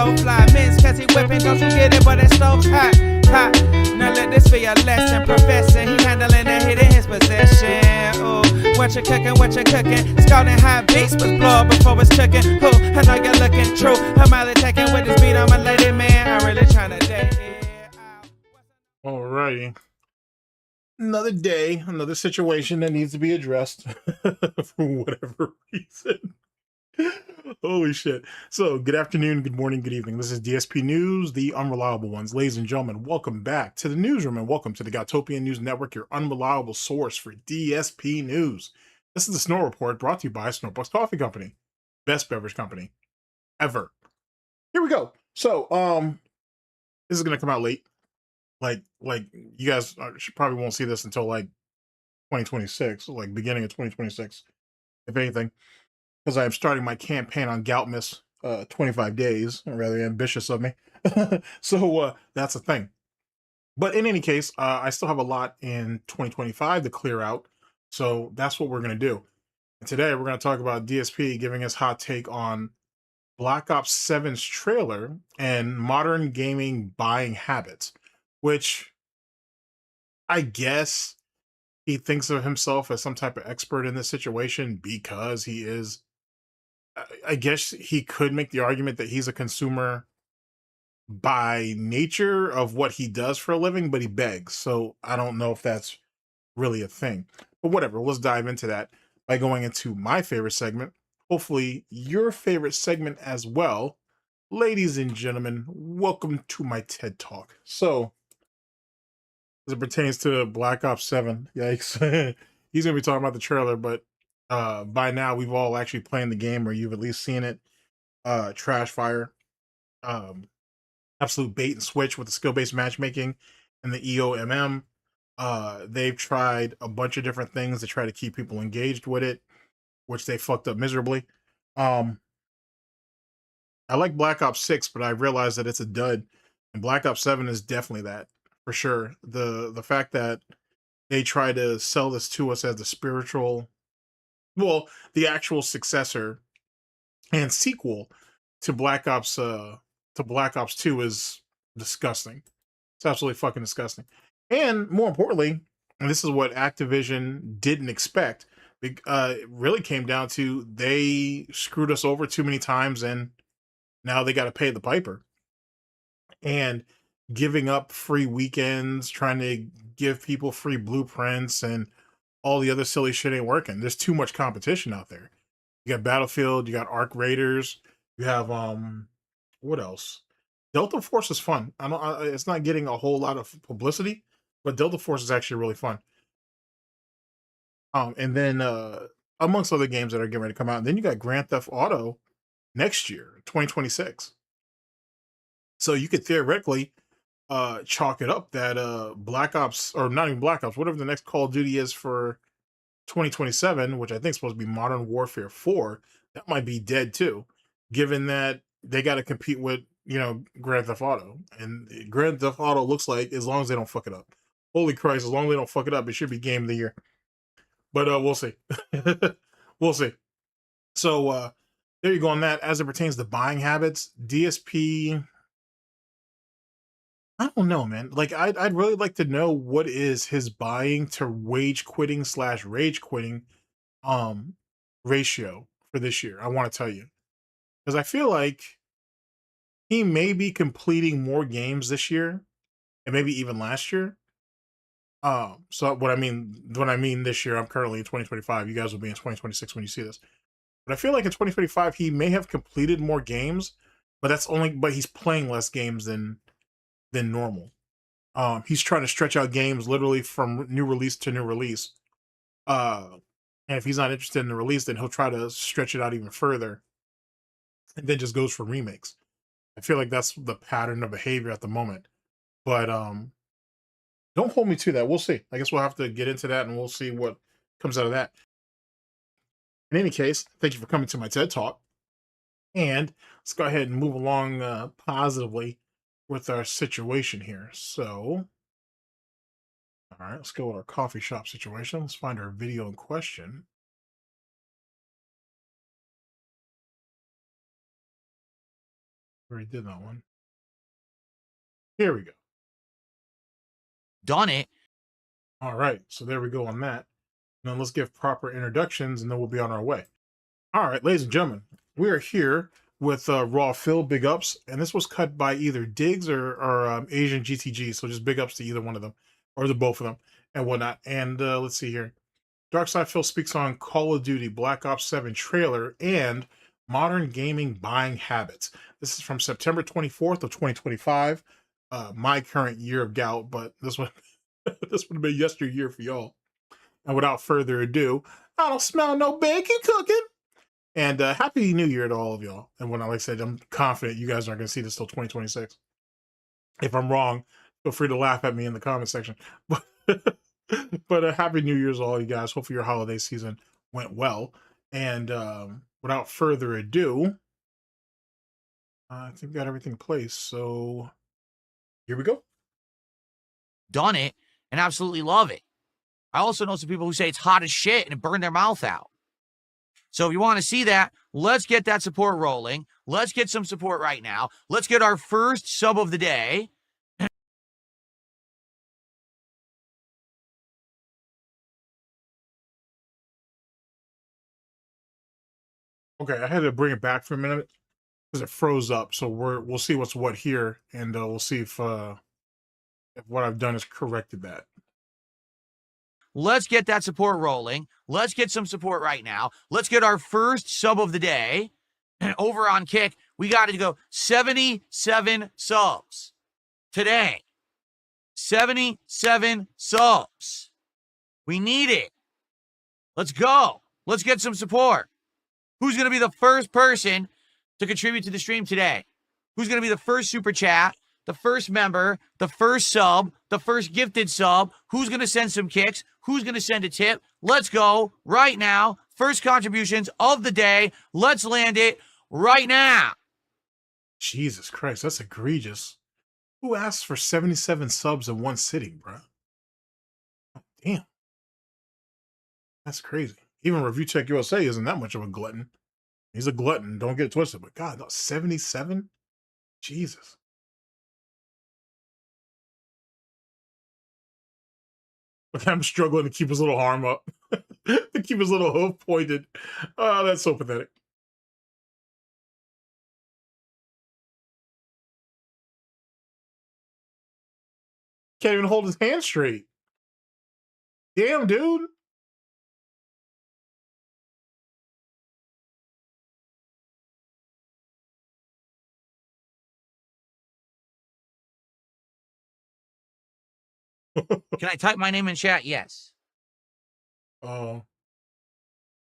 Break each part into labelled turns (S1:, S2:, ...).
S1: so fly. Men's cause he whipping, don't you get it, but that stove's hot, hot. Now let this be a lesson. Professor, he handling the hit in his possession. Ooh, what you cooking, what you cooking? Scalding hot beats, but blow up before it's cooking. Ooh, I know you're looking true. I'm out taking with this beat, I'm a lady man. I'm really trying to date it.
S2: Alrighty. Another day, another situation that needs to be addressed for whatever reason. Holy shit. So, good afternoon, good morning, good evening. This is DSP News, the unreliable ones. Ladies and gentlemen, welcome back to the newsroom and welcome to the Goutopian News Network, your unreliable source for DSP News. This is the Snort Report brought to you by SnortBucks Coffee Company. Best beverage company ever. Here we go. So, this is going to come out late. Like you guys probably won't see this until like 2026, like beginning of 2026, if anything, because I'm starting my campaign on Gout Miss 25 days, rather ambitious of me. So that's a thing. But in any case, I still have a lot in 2025 to clear out. So that's what we're going to do. And today we're going to talk about DSP giving us hot take on Black Ops 7's trailer and modern gaming buying habits, which I guess he thinks of himself as some type of expert in this situation because he is. I guess he could make the argument that he's a consumer by nature of what he does for a living, but he begs. So I don't know if that's really a thing. But whatever, let's dive into that by going into my favorite segment. Hopefully your favorite segment as well. Ladies and gentlemen, welcome to my TED Talk. So, as it pertains to Black Ops 7, yikes. He's going to be talking about the trailer, but by now we've all actually played the game or you've at least seen it. Trash fire. Absolute bait and switch with the skill-based matchmaking and the EOMM. They've tried a bunch of different things to try to keep people engaged with it, which they fucked up miserably. I like Black Ops 6, but I realized that it's a dud. And Black Ops 7 is definitely that, for sure. The fact that they try to sell this to us as the spiritual, well, the actual successor and sequel to Black Ops 2 is disgusting. It's absolutely fucking disgusting. And more importantly, and this is what Activision didn't expect, it really came down to they screwed us over too many times and now they got to pay the piper. And giving up free weekends, trying to give people free blueprints and all the other silly shit ain't working. There's too much competition out there. You got Battlefield, you got Arc Raiders, you have what else? Delta Force is fun. It's not getting a whole lot of publicity, but Delta Force is actually really fun. And then amongst other games that are getting ready to come out, and then you got Grand Theft Auto next year, 2026. So you could theoretically chalk it up that Black Ops, or not even Black Ops, whatever the next Call of Duty is for 2027, which I think is supposed to be Modern Warfare 4, that might be dead too, given that they got to compete with, Grand Theft Auto. And Grand Theft Auto looks like, as long as they don't fuck it up. Holy Christ, as long as they don't fuck it up, it should be Game of the Year. But we'll see. We'll see. So there you go on that. As it pertains to buying habits, DSP, I don't know, man. Like, I'd really like to know what is his buying to rage quitting / rage quitting ratio for this year. I want to tell you, because I feel like he may be completing more games this year and maybe even last year. So when I mean this year, I'm currently in 2025. You guys will be in 2026 when you see this. But I feel like in 2025 he may have completed more games, but he's playing less games than normal. He's trying to stretch out games literally from new release to new release. And if he's not interested in the release, then he'll try to stretch it out even further and then just goes for remakes. I feel like that's the pattern of behavior at the moment. But don't hold me to that. We'll see. I guess we'll have to get into that and we'll see what comes out of that. In any case, thank you for coming to my TED Talk. And let's go ahead and move along positively with our situation here. So, all right, let's go with our coffee shop situation. Let's find our video in question. Already did that one. Here we go.
S3: Done it.
S2: All right, so there we go on that. Now let's give proper introductions, and then we'll be on our way. All right, ladies and gentlemen, we are here with Raw Phil, big ups, and this was cut by either Diggs or Asian GTG, so just big ups to either one of them, or the both of them, and whatnot. And let's see here. DARKSYDEPHIL speaks on Call of Duty Black Ops 7 trailer and modern gaming buying habits. This is from September 24th of 2025, my current year of Gout, but this one this would have been yesteryear for y'all. And without further ado, I don't smell no bacon cooking. And Happy New Year to all of y'all. And when I said, I'm confident you guys aren't going to see this till 2026. If I'm wrong, feel free to laugh at me in the comment section. But Happy New Year's to all you guys. Hopefully your holiday season went well. And without further ado, I think we got everything in place. So here we go.
S3: Done it and absolutely love it. I also know some people who say it's hot as shit and it burned their mouth out. So if you want to see that, let's get that support rolling. Let's get some support right now. Let's get our first sub of the day.
S2: Okay, I had to bring it back for a minute because it froze up. So we'll see what's what here, and we'll see if what I've done has corrected that.
S3: Let's get that support rolling. Let's get some support right now. Let's get our first sub of the day. Over on Kick, we got to go 77 subs today. 77 subs. We need it. Let's go. Let's get some support. Who's going to be the first person to contribute to the stream today? Who's going to be the first super chat, the first member, the first sub, the first gifted sub? Who's going to send some kicks? Who's going to send a tip? Let's go right now. First contributions of the day. Let's land it right now.
S2: Jesus Christ, that's egregious. Who asked for 77 subs in one sitting, bro? Damn. That's crazy. Even Review Check USA isn't that much of a glutton. He's a glutton. Don't get it twisted. But God, 77? Jesus. Okay, I'm struggling to keep his little arm up. To keep his little hoof pointed. Oh, that's so pathetic. Can't even hold his hand straight. Damn, dude.
S3: Can I type my name in chat? Yes.
S2: Oh,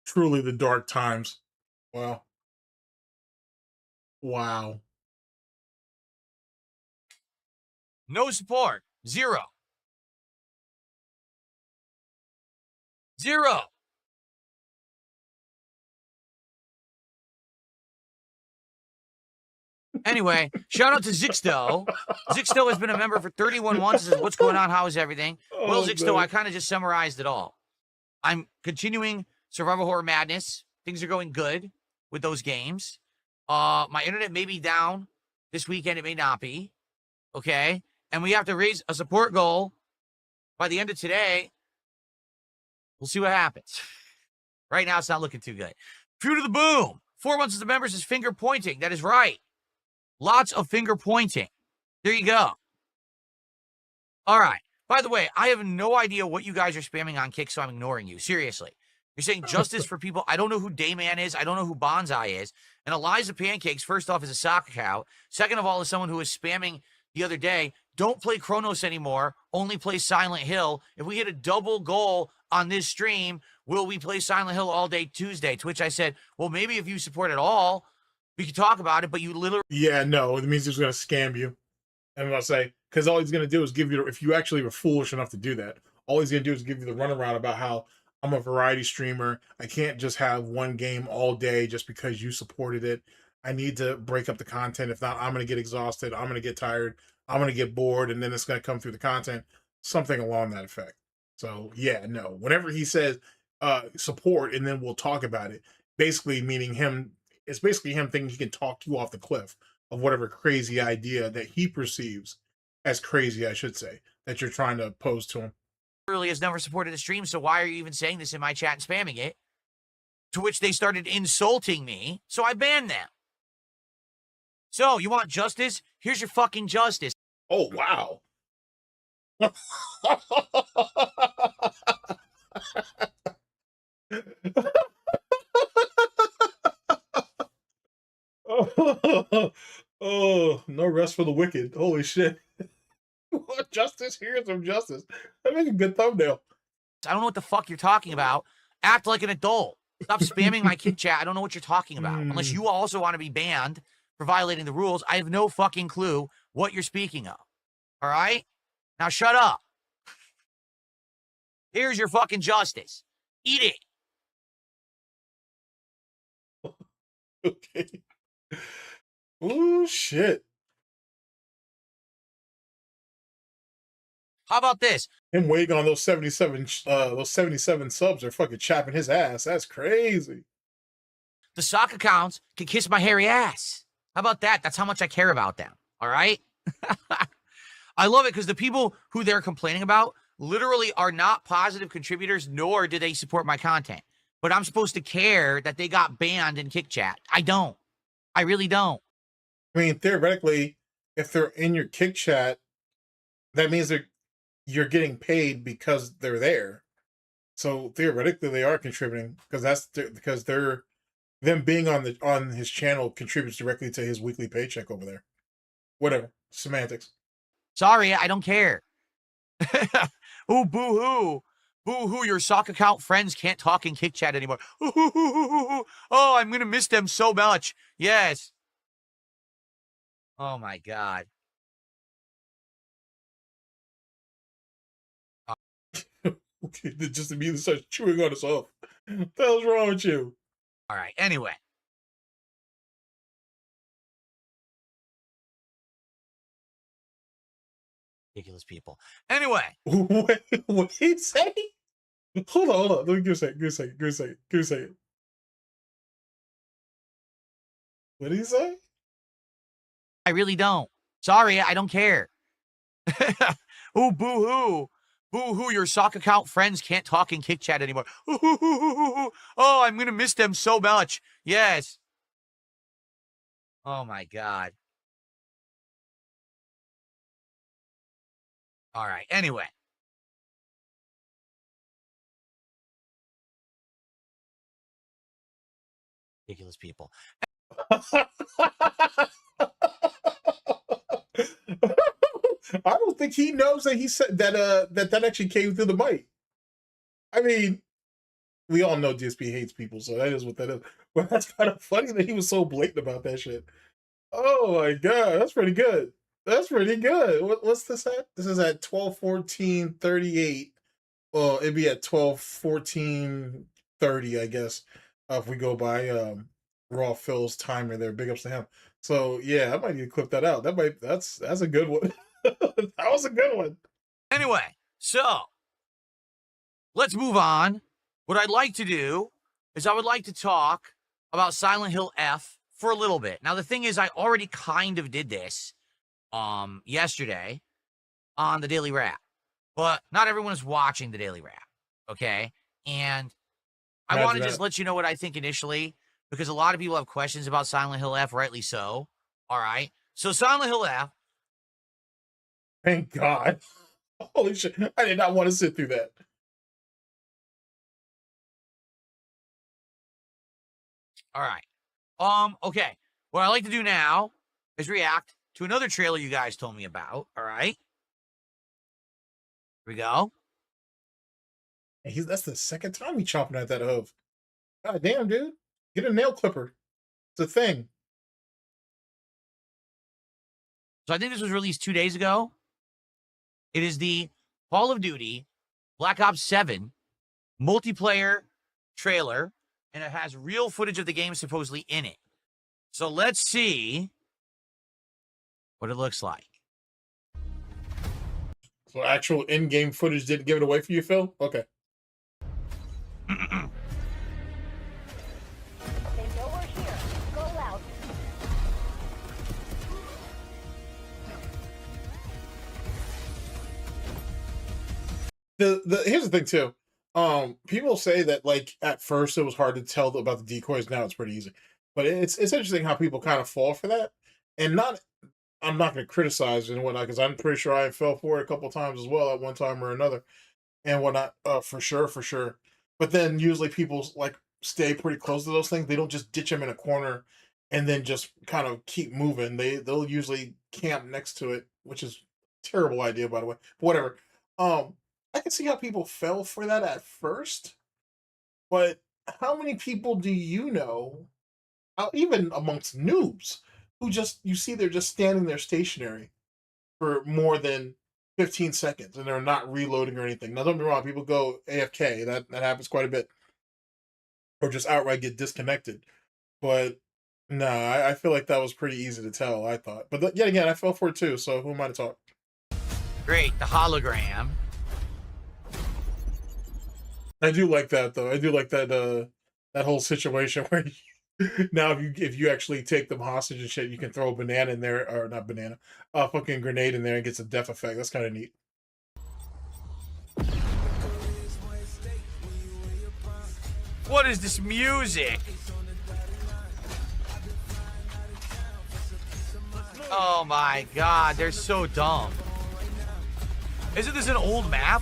S2: truly the dark times. Wow. Wow.
S3: No support. 0. 0. Anyway, shout out to Zixto. Zixto has been a member for 31 months. Says, what's going on? How is everything? Well, Zixto, I kind of just summarized it all. I'm continuing Survival Horror Madness. Things are going good with those games. My internet may be down this weekend. It may not be. Okay? And we have to raise a support goal by the end of today. We'll see what happens. Right now, it's not looking too good. True to the boom. 4 months as a member is finger pointing. That is right. Lots of finger pointing. There you go. All right. By the way, I have no idea what you guys are spamming on Kick, so I'm ignoring you. Seriously. You're saying justice for people. I don't know who Dayman is. I don't know who Bonsai is. And Eliza Pancakes, first off, is a soccer cow. Second of all, is someone who was spamming the other day. Don't play Chronos anymore. Only play Silent Hill. If we hit a double goal on this stream, will we play Silent Hill all day Tuesday? To which I said, well, maybe if you support it all, we could talk about it, but you literally...
S2: Yeah, no, it means he's going to scam you. And I'll say, because all he's going to do is give you, if you actually were foolish enough to do that, all he's going to do is give you the runaround about how I'm a variety streamer. I can't just have one game all day just because you supported it. I need to break up the content. If not, I'm going to get exhausted. I'm going to get tired. I'm going to get bored. And then it's going to come through the content. Something along that effect. So, yeah, no. Whenever he says support and then we'll talk about it, basically meaning him, it's basically him thinking he can talk you off the cliff. of whatever crazy idea that he perceives as crazy, I should say, that you're trying to pose to him.
S3: Literally has never supported the stream, so why are you even saying this in my chat and spamming it? To which they started insulting me, so I banned them. So, you want justice? Here's your fucking justice.
S2: Oh, wow. Oh, no rest for the wicked. Holy shit. Justice, here's some justice. That make a good thumbnail.
S3: I don't know what the fuck you're talking about. Act like an adult. Stop spamming my kick chat. I don't know what you're talking about. Unless you also want to be banned for violating the rules, I have no fucking clue what you're speaking of. All right? Now shut up. Here's your fucking justice. Eat it.
S2: Okay. Oh, shit.
S3: How about this?
S2: Him waiting on those 77 subs are fucking chapping his ass. That's crazy.
S3: The sock accounts can kiss my hairy ass. How about that? That's how much I care about them. All right? I love it because the people who they're complaining about literally are not positive contributors, nor do they support my content. But I'm supposed to care that they got banned in Kick Chat. I don't. I really don't.
S2: I mean, theoretically, if they're in your Kick Chat, that means you're getting paid because they're there. So theoretically, they are contributing because them being on his channel contributes directly to his weekly paycheck over there. Whatever, semantics.
S3: Sorry, I don't care. Oh, boo-hoo. Boo-hoo, your sock account friends can't talk in Kick Chat anymore. Oh, I'm going to miss them so much. Yes. Oh, my God.
S2: Okay, just immediately starts chewing on us off. What the hell's wrong with you?
S3: All right, anyway. Ridiculous people. Anyway.
S2: What did he say? Hold on. Let me give a second. What did he say?
S3: I really don't. Sorry, I don't care. Oh, boo-hoo. Boo-hoo, your sock account friends can't talk in Kick Chat anymore. Oh, I'm going to miss them so much. Yes. Oh, my God. All right, anyway. Ridiculous people.
S2: I don't think he knows that he said that actually came through the mic. I mean, we all know DSP hates people, so that is what that is. But that's kind of funny that he was so blatant about that shit. Oh my god, that's pretty good. That's pretty good. What's this at? This is at 12:14:38. Well, it'd be at 12:14:30, I guess, if we go by Raw Phil's timer there. Big ups to him. So yeah, I might need to clip that out. That's a good one. That was a good one.
S3: Anyway, so let's move on. What I'd like to do is I would like to talk about Silent Hill F for a little bit. Now, the thing is, I already kind of did this yesterday on the Daily Wrap, but not everyone is watching the Daily Wrap, okay? And I want to just let you know what I think initially, because a lot of people have questions about Silent Hill F, rightly so. All right. So Silent Hill F.
S2: Thank God. Holy shit. I did not want to sit through that.
S3: All right. Okay. What I like to do now is react to another trailer you guys told me about. All right. Here we go.
S2: And that's the second time he's chopping at that hoof. God damn, dude. Get a nail clipper. It's a thing.
S3: So I think this was released 2 days ago. It is the Call of Duty Black Ops 7 multiplayer trailer, and it has real footage of the game supposedly in it. So let's see what it looks like.
S2: So actual in-game footage didn't give it away for you, Phil? Okay.
S4: They know we're here. Go out.
S2: Here's the thing too. People say that like at first it was hard to tell about the decoys. Now it's pretty easy, but it's interesting how people kind of fall for that. And not, I'm not going to criticize and whatnot because I'm pretty sure I fell for it a couple times as well at one time or another and whatnot. For sure, for sure. But then usually people like stay pretty close to those things. They don't just ditch them in a corner and then just kind of keep moving. They'll usually camp next to it, which is a terrible idea by the way. But whatever. I can see how people fell for that at first, but how many people do you know, even amongst noobs, who just you see they're just standing there stationary for more than 15 seconds and they're not reloading or anything? Now, don't be wrong, people go AFK. That happens quite a bit, or just outright get disconnected. But no, I feel like that was pretty easy to tell. I thought, but yet again, I fell for it too. So who am I to talk?
S3: Great, the hologram.
S2: I do like that though. I do like that that whole situation where now if you actually take them hostage and shit, you can throw a banana in there, or not banana, a fucking grenade in there and gets a death effect. That's kind of neat.
S3: What is this music? Oh my god, they're so dumb. Isn't this an old map?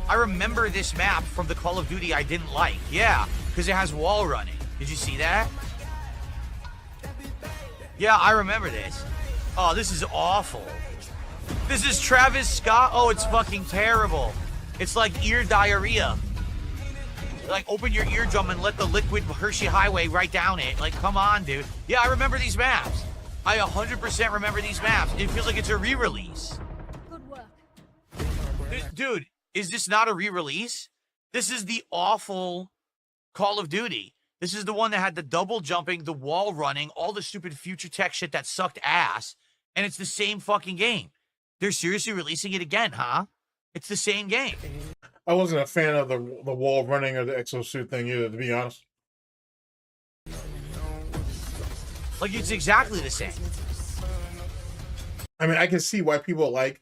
S3: I remember this map from the Call of Duty I didn't like. Yeah, because it has wall running. Did you see that? Yeah, I remember this. Oh, this is awful. This is Travis Scott. Oh, it's fucking terrible. It's like ear diarrhea. Like, open your eardrum and let the liquid Hershey Highway right down it. Like, come on, dude. Yeah, I remember these maps. I 100% remember these maps. It feels like it's a re-release.
S5: Good work.
S3: Dude, is this not a re-release? This is the awful Call of Duty. This is the one that had the double jumping, the wall running, all the stupid future tech shit that sucked ass. And it's the same fucking game. They're seriously releasing it again, huh? It's the same game.
S2: I wasn't a fan of the wall running or the exosuit thing either, to be honest.
S3: Like, it's exactly the same.
S2: I mean, I can see why people like.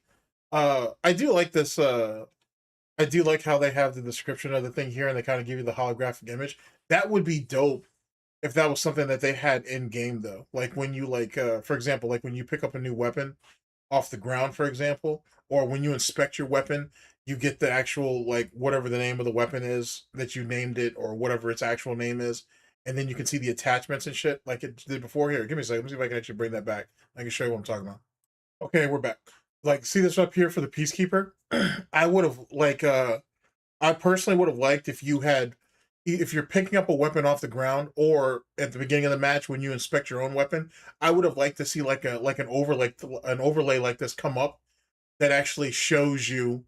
S2: I do like this. I do like how they have the description of the thing here, and they kind of give you the holographic image. That would be dope if that was something that they had in game, though. Like when you for example, like when you pick up a new weapon off the ground, for example, or when you inspect your weapon, you get the actual like whatever the name of the weapon is that you named it, or whatever its actual name is, and then you can see the attachments and shit like it did before. Here, give me a second. Let me see if I can actually bring that back. I can show you what I'm talking about. Okay, we're back. Like, see this up here for the Peacekeeper? I would have I personally would have liked if you had, if you're picking up a weapon off the ground or at the beginning of the match when you inspect your own weapon, I would have liked to see like an overlay like this come up that actually shows you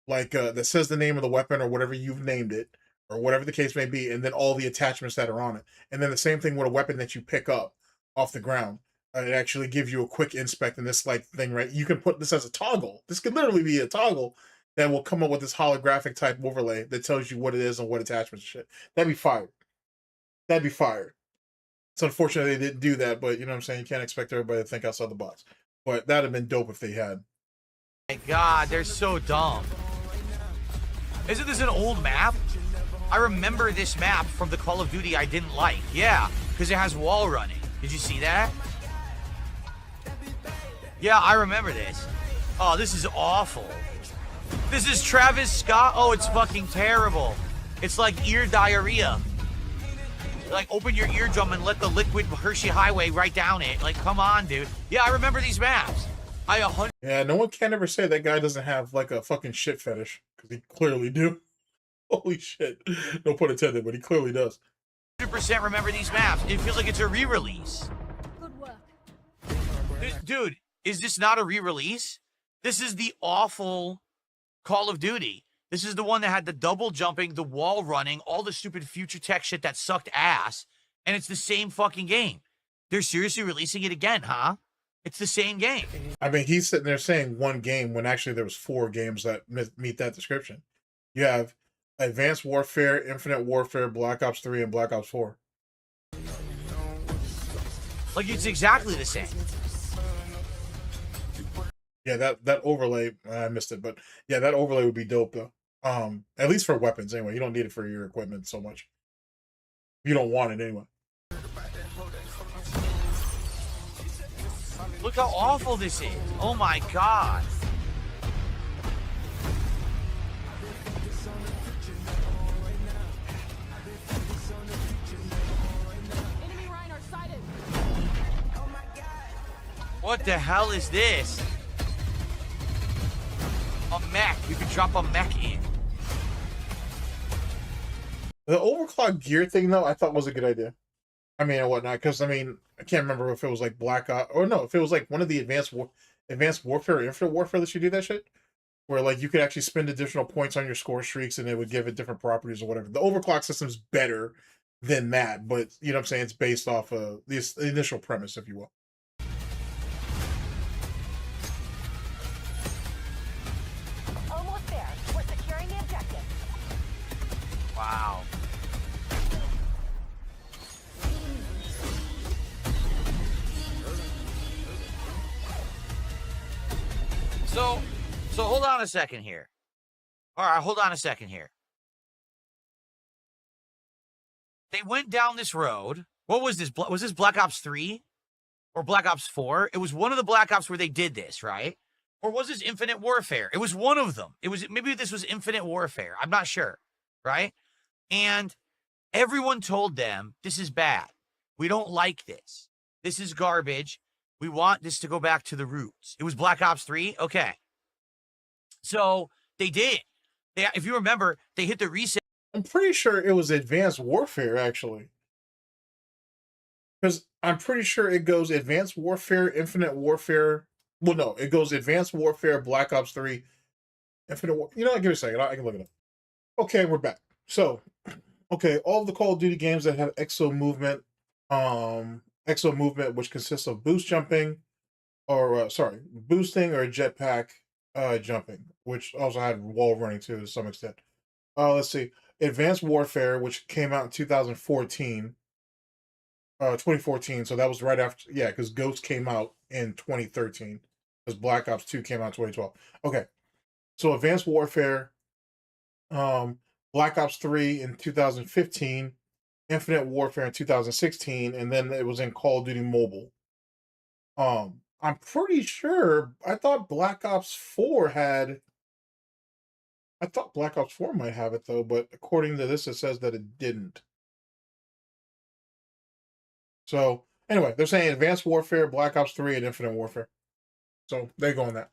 S2: like that says the name of the weapon or whatever you've named it or whatever the case may be, and then all the attachments that are on it. And then the same thing with a weapon that you pick up off the ground. It actually gives you a quick inspect and this like thing, right? You can put this as a toggle. This could literally be a toggle that will come up with this holographic type overlay that tells you what it is and what attachments and shit. That'd be fire. That'd be fire. It's unfortunate they didn't do that, but you know what I'm saying? You can't expect everybody to think outside the box. But that'd have been dope if they had.
S3: My god, they're so dumb. Isn't this an old map? I remember this map from the Call of Duty I didn't like. Yeah, because it has wall running. Did you see that? Yeah, I remember this. Oh, this is awful. This is Travis Scott. Oh, it's fucking terrible. It's like ear diarrhea. Like, open your eardrum and let the liquid Hershey Highway right down it. Like, come on, dude. Yeah, I remember these maps.
S2: Yeah, no one can ever say that guy doesn't have like a fucking shit fetish, because he clearly do. Holy shit. No pun intended, but he clearly does.
S3: 100% remember these maps. It feels like it's a re-release.
S5: Good work.
S3: Dude, is this not a re-release? This is the awful Call of Duty. This is the one that had the double jumping, the wall running, all the stupid future tech shit that sucked ass. And it's the same fucking game. They're seriously releasing it again, huh? It's the same game.
S2: I mean, he's sitting there saying one game when actually there was 4 games that meet that description. You have Advanced Warfare, Infinite Warfare, Black Ops 3, and Black Ops 4.
S3: Like, it's exactly the same.
S2: Yeah, that overlay, I missed it, but yeah, that overlay would be dope though. At least for weapons anyway. You don't need it for your equipment so much. You don't want it anyway.
S3: Look how awful this is. Oh my god. What the hell is this? A mech. You can drop a mech in.
S2: The overclock gear thing, though, I thought was a good idea. I mean, and whatnot, because, I mean, I can't remember if it was like Black Ops, or no, if it was like one of the Advanced Warfare or Infinite Warfare that you do that shit, where, like, you could actually spend additional points on your score streaks and it would give it different properties or whatever. The overclock system's better than that, but, you know what I'm saying, it's based off of the initial premise, if you will.
S5: Almost there. We're securing the objective.
S3: Wow. So hold on a second here. All right, hold on a second here. They went down this road. What was this? Was this Black Ops 3 or Black Ops 4? It was one of the Black Ops where they did this, right? Or was this Infinite Warfare? It was one of them. It was, maybe this was Infinite Warfare. I'm not sure, right? And everyone told them, this is bad. We don't like this. This is garbage. We want this to go back to the roots. It was Black Ops 3? Okay. So they did. If you remember, they hit the reset.
S2: I'm pretty sure it was Advanced Warfare, actually. Because I'm pretty sure it goes Advanced Warfare, Infinite Warfare. Well, no, it goes Advanced Warfare, Black Ops 3, Infinite War. You know what? Give me a second. I can look it up. Okay, we're back. So, okay, all of the Call of Duty games that have exo movement, which consists of boost jumping, or boosting or jetpack jumping, which also had wall running too to some extent. Let's see, Advanced Warfare, which came out in 2014. 2014, so that was right after, yeah, because Ghost came out in 2013, because Black Ops 2 came out in 2012. Okay, so Advanced Warfare, Black Ops 3 in 2015, Infinite Warfare in 2016, and then it was in Call of Duty Mobile. I'm pretty sure, I thought Black Ops 4 might have it though, but according to this, it says that it didn't. So, anyway, they're saying Advanced Warfare, Black Ops 3, and Infinite Warfare. So, they go on that.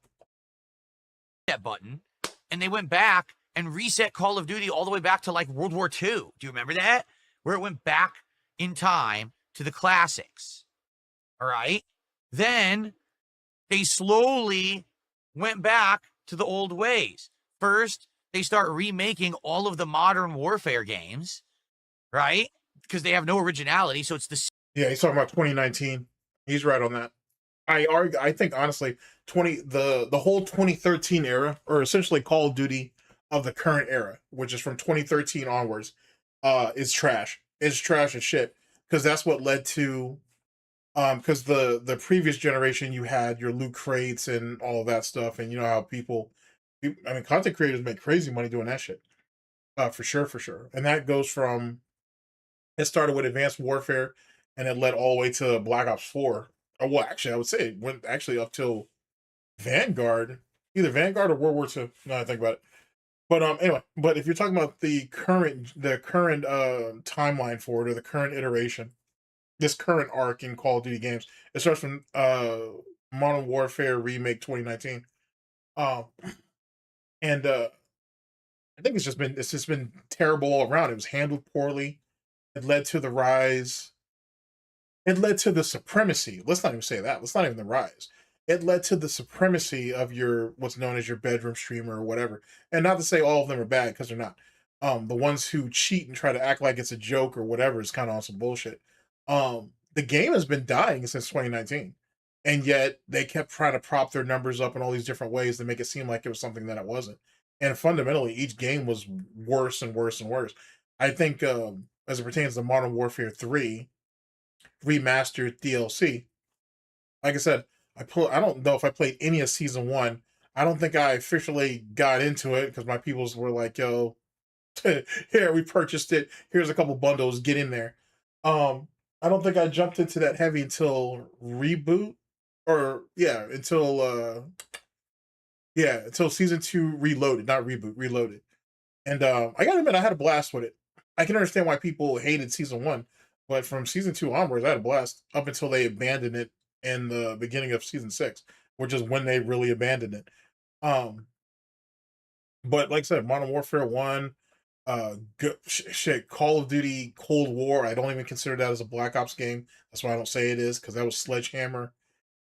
S3: That button, and they went back and reset Call of Duty all the way back to like World War II. Do you remember that? Where it went back in time to the classics. All right? Then they slowly went back to the old ways. First, they start remaking all of the modern warfare games, right? Because they have no originality, so it's the...
S2: Yeah, he's talking about 2019. He's right on that. I think honestly, the whole 2013 era, or essentially Call of Duty of the current era, which is from 2013 onwards, is trash. It's trash as shit. Because that's what led to, because the previous generation, you had your loot crates and all of that stuff, and you know how people, I mean, content creators make crazy money doing that shit. For sure. And that goes from, it started with Advanced Warfare, and it led all the way to Black Ops 4. Well, actually, I would say it went actually up till Vanguard, either Vanguard or World War II. Now I think about it. But anyway, but if you're talking about the current timeline for it, or the current iteration, this current arc in Call of Duty games, it starts from Modern Warfare Remake 2019. And I think it's just been terrible all around. It was handled poorly. It led to the rise. It led to the supremacy. Let's not even say that. Let's not even the rise. It led to the supremacy of your, what's known as your bedroom streamer or whatever. And not to say all of them are bad, because they're not. The ones who cheat and try to act like it's a joke or whatever is kind of on some bullshit. The game has been dying since 2019. And yet they kept trying to prop their numbers up in all these different ways to make it seem like it was something that it wasn't. And fundamentally, each game was worse and worse and worse. I think as it pertains to Modern Warfare 3, remastered DLC. Like I said, I don't know if I played any of Season 1. I don't think I officially got into it because my peoples were like, yo, here, we purchased it. Here's a couple bundles, get in there. I don't think I jumped into that heavy until reboot, or until season 2 reloaded, not reboot, reloaded. And I gotta admit, I had a blast with it. I can understand why people hated season 1, but from season 2 onwards, I had a blast up until they abandoned it in the beginning of season 6, which is when they really abandoned it. Um, but like I said, Modern Warfare 1, shit, Call of Duty Cold War, I don't even consider that as a Black Ops game. That's why I don't say it is, because that was Sledgehammer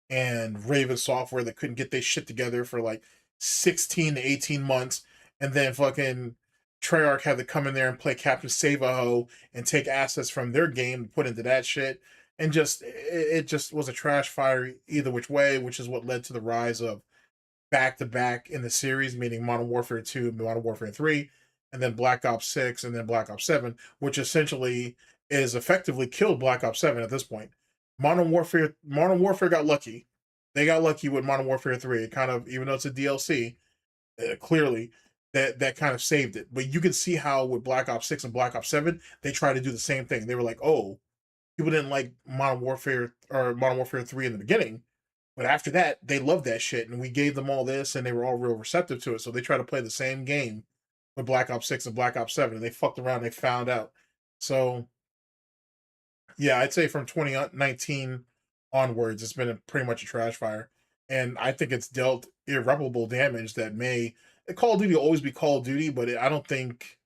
S2: and Raven Software that couldn't get their shit together for like 16 to 18 months. And then fucking Treyarch had to come in there and play Captain Save-A-Ho and take assets from their game and put into that shit. And it just was a trash fire either which way, which is what led to the rise of back-to-back in the series, meaning Modern Warfare 2 and Modern Warfare 3, and then Black Ops 6 and then Black Ops 7, which essentially is effectively killed Black Ops 7 at this point. Modern Warfare got lucky. They got lucky with Modern Warfare 3. It kind of, even though it's a DLC, clearly that kind of saved it. But you can see how with Black Ops 6 and Black Ops 7, they tried to do the same thing. They were like, oh, people didn't like Modern Warfare 3 in the beginning, but after that, they loved that shit, and we gave them all this, and they were all real receptive to it. So they tried to play the same game with Black Ops 6 and Black Ops 7, and they fucked around, they found out. So yeah, I'd say from 2019 onwards, it's been pretty much a trash fire. And I think it's dealt irreparable damage that Call of Duty will always be Call of Duty, but I don't think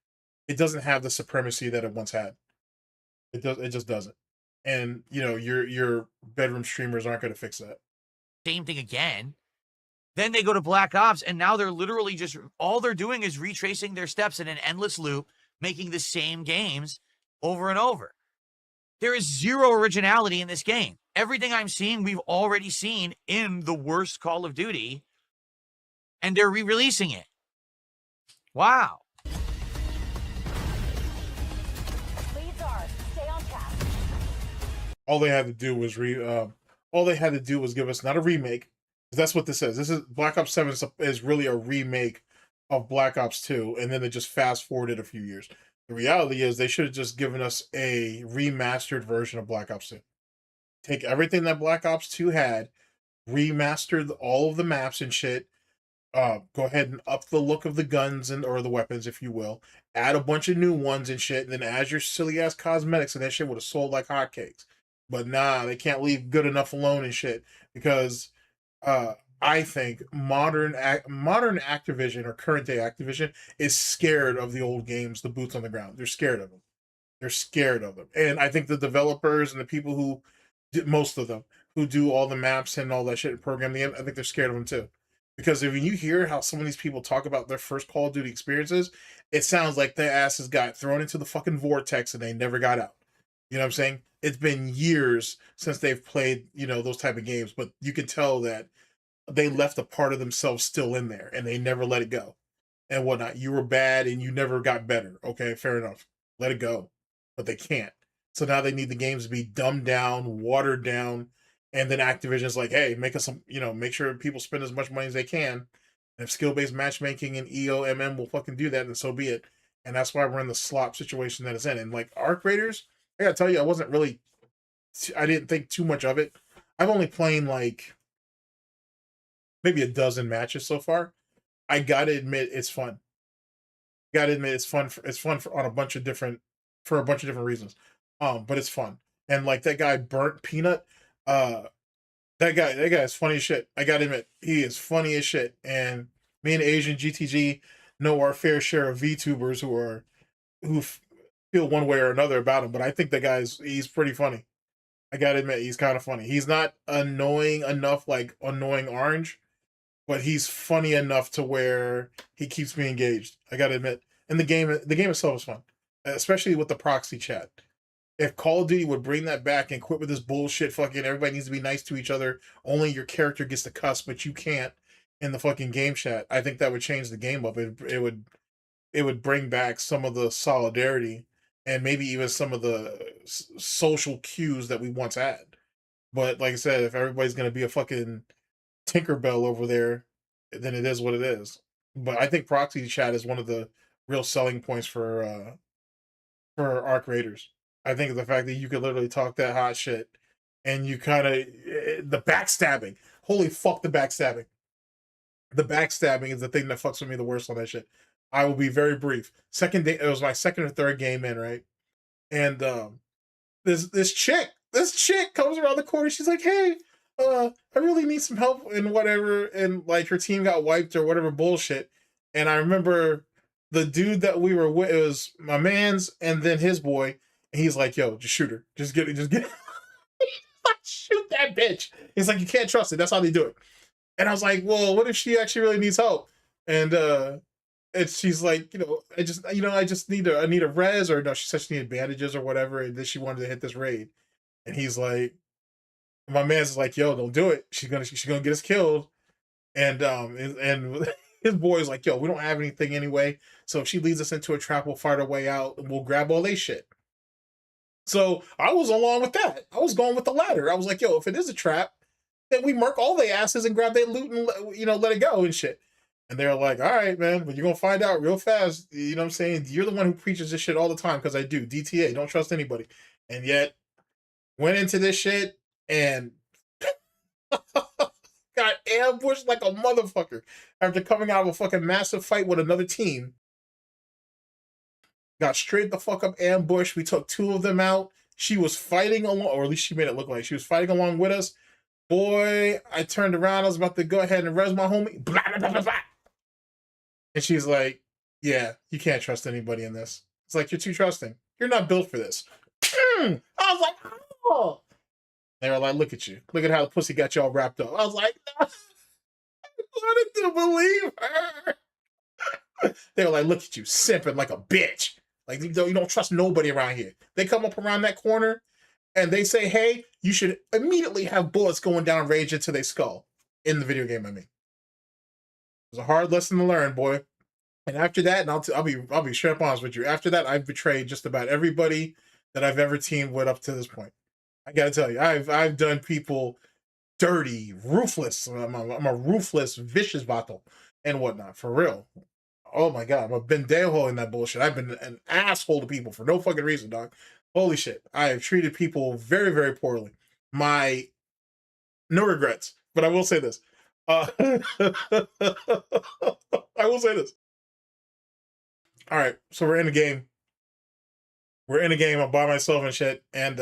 S2: it doesn't have the supremacy that it once had. It just doesn't. And your bedroom streamers aren't going to fix that.
S3: Same thing again. Then they go to Black Ops, and now they're literally just, all they're doing is retracing their steps in an endless loop, making the same games over and over. There is zero originality in this game. Everything I'm seeing, we've already seen in the worst Call of Duty, and they're re-releasing it. Wow.
S5: Leads are stay on task.
S2: All they had to do was give us not a remake, because that's what this is. This is Black Ops 7 is really a remake of Black Ops 2, and then they just fast forwarded a few years. The reality is they should have just given us a remastered version of Black Ops 2. Take everything that Black Ops 2 had, remastered all of the maps and shit, go ahead and up the look of the guns or the weapons, if you will, add a bunch of new ones and shit, and then add your silly ass cosmetics, and that shit would have sold like hotcakes. But nah, they can't leave good enough alone and shit, because I think modern Activision, or current day Activision, is scared of the old games, the boots on the ground. They're scared of them. And I think the developers and the people who, most of them, who do all the maps and all that shit and program the game, I think they're scared of them too. Because if you hear how some of these people talk about their first Call of Duty experiences, it sounds like their asses got thrown into the fucking vortex and they never got out. You know what I'm saying? It's been years since they've played, those type of games, but you can tell that they left a part of themselves still in there and they never let it go and whatnot. You were bad and you never got better. Okay, fair enough. Let it go. But they can't. So now they need the games to be dumbed down, watered down, and then Activision's like, hey, make us some, make sure people spend as much money as they can. And if skill-based matchmaking and EOMM will fucking do that, then so be it. And that's why we're in the slop situation that it's in. And like Arc Raiders, I gotta tell you, I didn't think too much of it. I've only played like maybe a dozen matches so far. I gotta admit, it's fun. It's fun for a bunch of different reasons. But it's fun. And like that guy Burnt Peanut, that guy is funny as shit. I gotta admit, he is funny as shit. And me and Asian GTG know our fair share of VTubers who feel one way or another about him. But I think that he's pretty funny. I gotta admit, he's kind of funny. He's not annoying enough like Annoying Orange, but he's funny enough to where he keeps me engaged. I gotta admit. And the game itself is fun, especially with the proxy chat. If Call of Duty would bring that back and quit with this bullshit, fucking everybody needs to be nice to each other, only your character gets to cuss, but you can't in the fucking game chat, I think that would change the game up. It would bring back some of the solidarity and maybe even some of the social cues that we once had. But like I said, if everybody's going to be a fucking Tinkerbell over there, then it is what it is. But I think proxy chat is one of the real selling points for ARC raiders. I think the fact that you could literally talk that hot shit and you kind of the backstabbing. Holy fuck, the backstabbing. The backstabbing is the thing that fucks with me the worst on that shit. I will be very brief. Second day, it was my second or third game in, right? And this chick comes around the corner. She's like, "Hey, I really need some help and whatever." And like her team got wiped or whatever bullshit. And I remember the dude that we were with, it was my man's and then his boy. And he's like, "Yo, just shoot her. Just get it. Shoot that bitch." He's like, "You can't trust it. That's how they do it." And I was like, "Well, what if she actually really needs help?" And she's like, I just need a res, or no, she said she needed bandages or whatever, and then she wanted to hit this raid. And he's like, my man's like, "Yo, don't do it. She's gonna get us killed." And his boy's like, "Yo, we don't have anything anyway. So if she leads us into a trap, we'll fight our way out and we'll grab all they shit." So I was along with that. I was going with the latter. I was like, "Yo, if it is a trap, then we murk all their asses and grab their loot and let it go and shit." And they're like, "All right, man, but you're gonna find out real fast." You know what I'm saying? You're the one who preaches this shit all the time, because I do. DTA, don't trust anybody. And yet, went into this shit and got ambushed like a motherfucker after coming out of a fucking massive fight with another team. Got straight the fuck up ambushed. We took 2 of them out. She was fighting along, or at least she made it look like she was fighting along with us. Boy, I turned around. I was about to go ahead and res my homie. Blah, blah, blah, blah, blah. And she's like, "Yeah, you can't trust anybody in this." It's like, "You're too trusting. You're not built for this." I was like, "Oh." They were like, "Look at you. Look at how the pussy got you all wrapped up." I was like, "No, I wanted to believe her." They were like, "Look at you, simping like a bitch. Like, you don't trust nobody around here." They come up around that corner and they say, "Hey, you should immediately have bullets going down range into their skull." In the video game, I mean. It was a hard lesson to learn, boy. And after that, and I'll be straight up honest with you. After that, I've betrayed just about everybody that I've ever teamed with up to this point. I gotta tell you, I've done people dirty, ruthless. I'm a ruthless, vicious vato and whatnot, for real. Oh my god, I'm a bendejo in that bullshit. I've been an asshole to people for no fucking reason, dog. Holy shit. I have treated people very, very poorly. No regrets, but I will say this. I will say this. All right, so we're in a game. I'm by myself and shit, and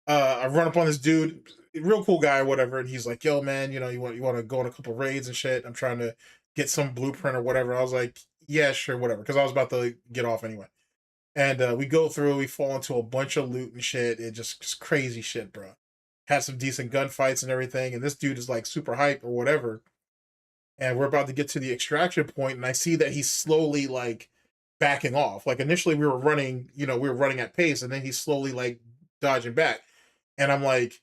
S2: I run up on this dude, real cool guy or whatever, and he's like, "Yo, man, you want to go on a couple raids and shit? I'm trying to get some blueprint or whatever." I was like, "Yeah, sure, whatever," because I was about to get off anyway. And we go through, we fall into a bunch of loot and shit. It just crazy shit, bro. Had some decent gunfights and everything, and this dude is like super hype or whatever. And we're about to get to the extraction point, and I see that he's slowly like backing off. Like initially we were running, we were running at pace, and then he's slowly like dodging back. And I'm like,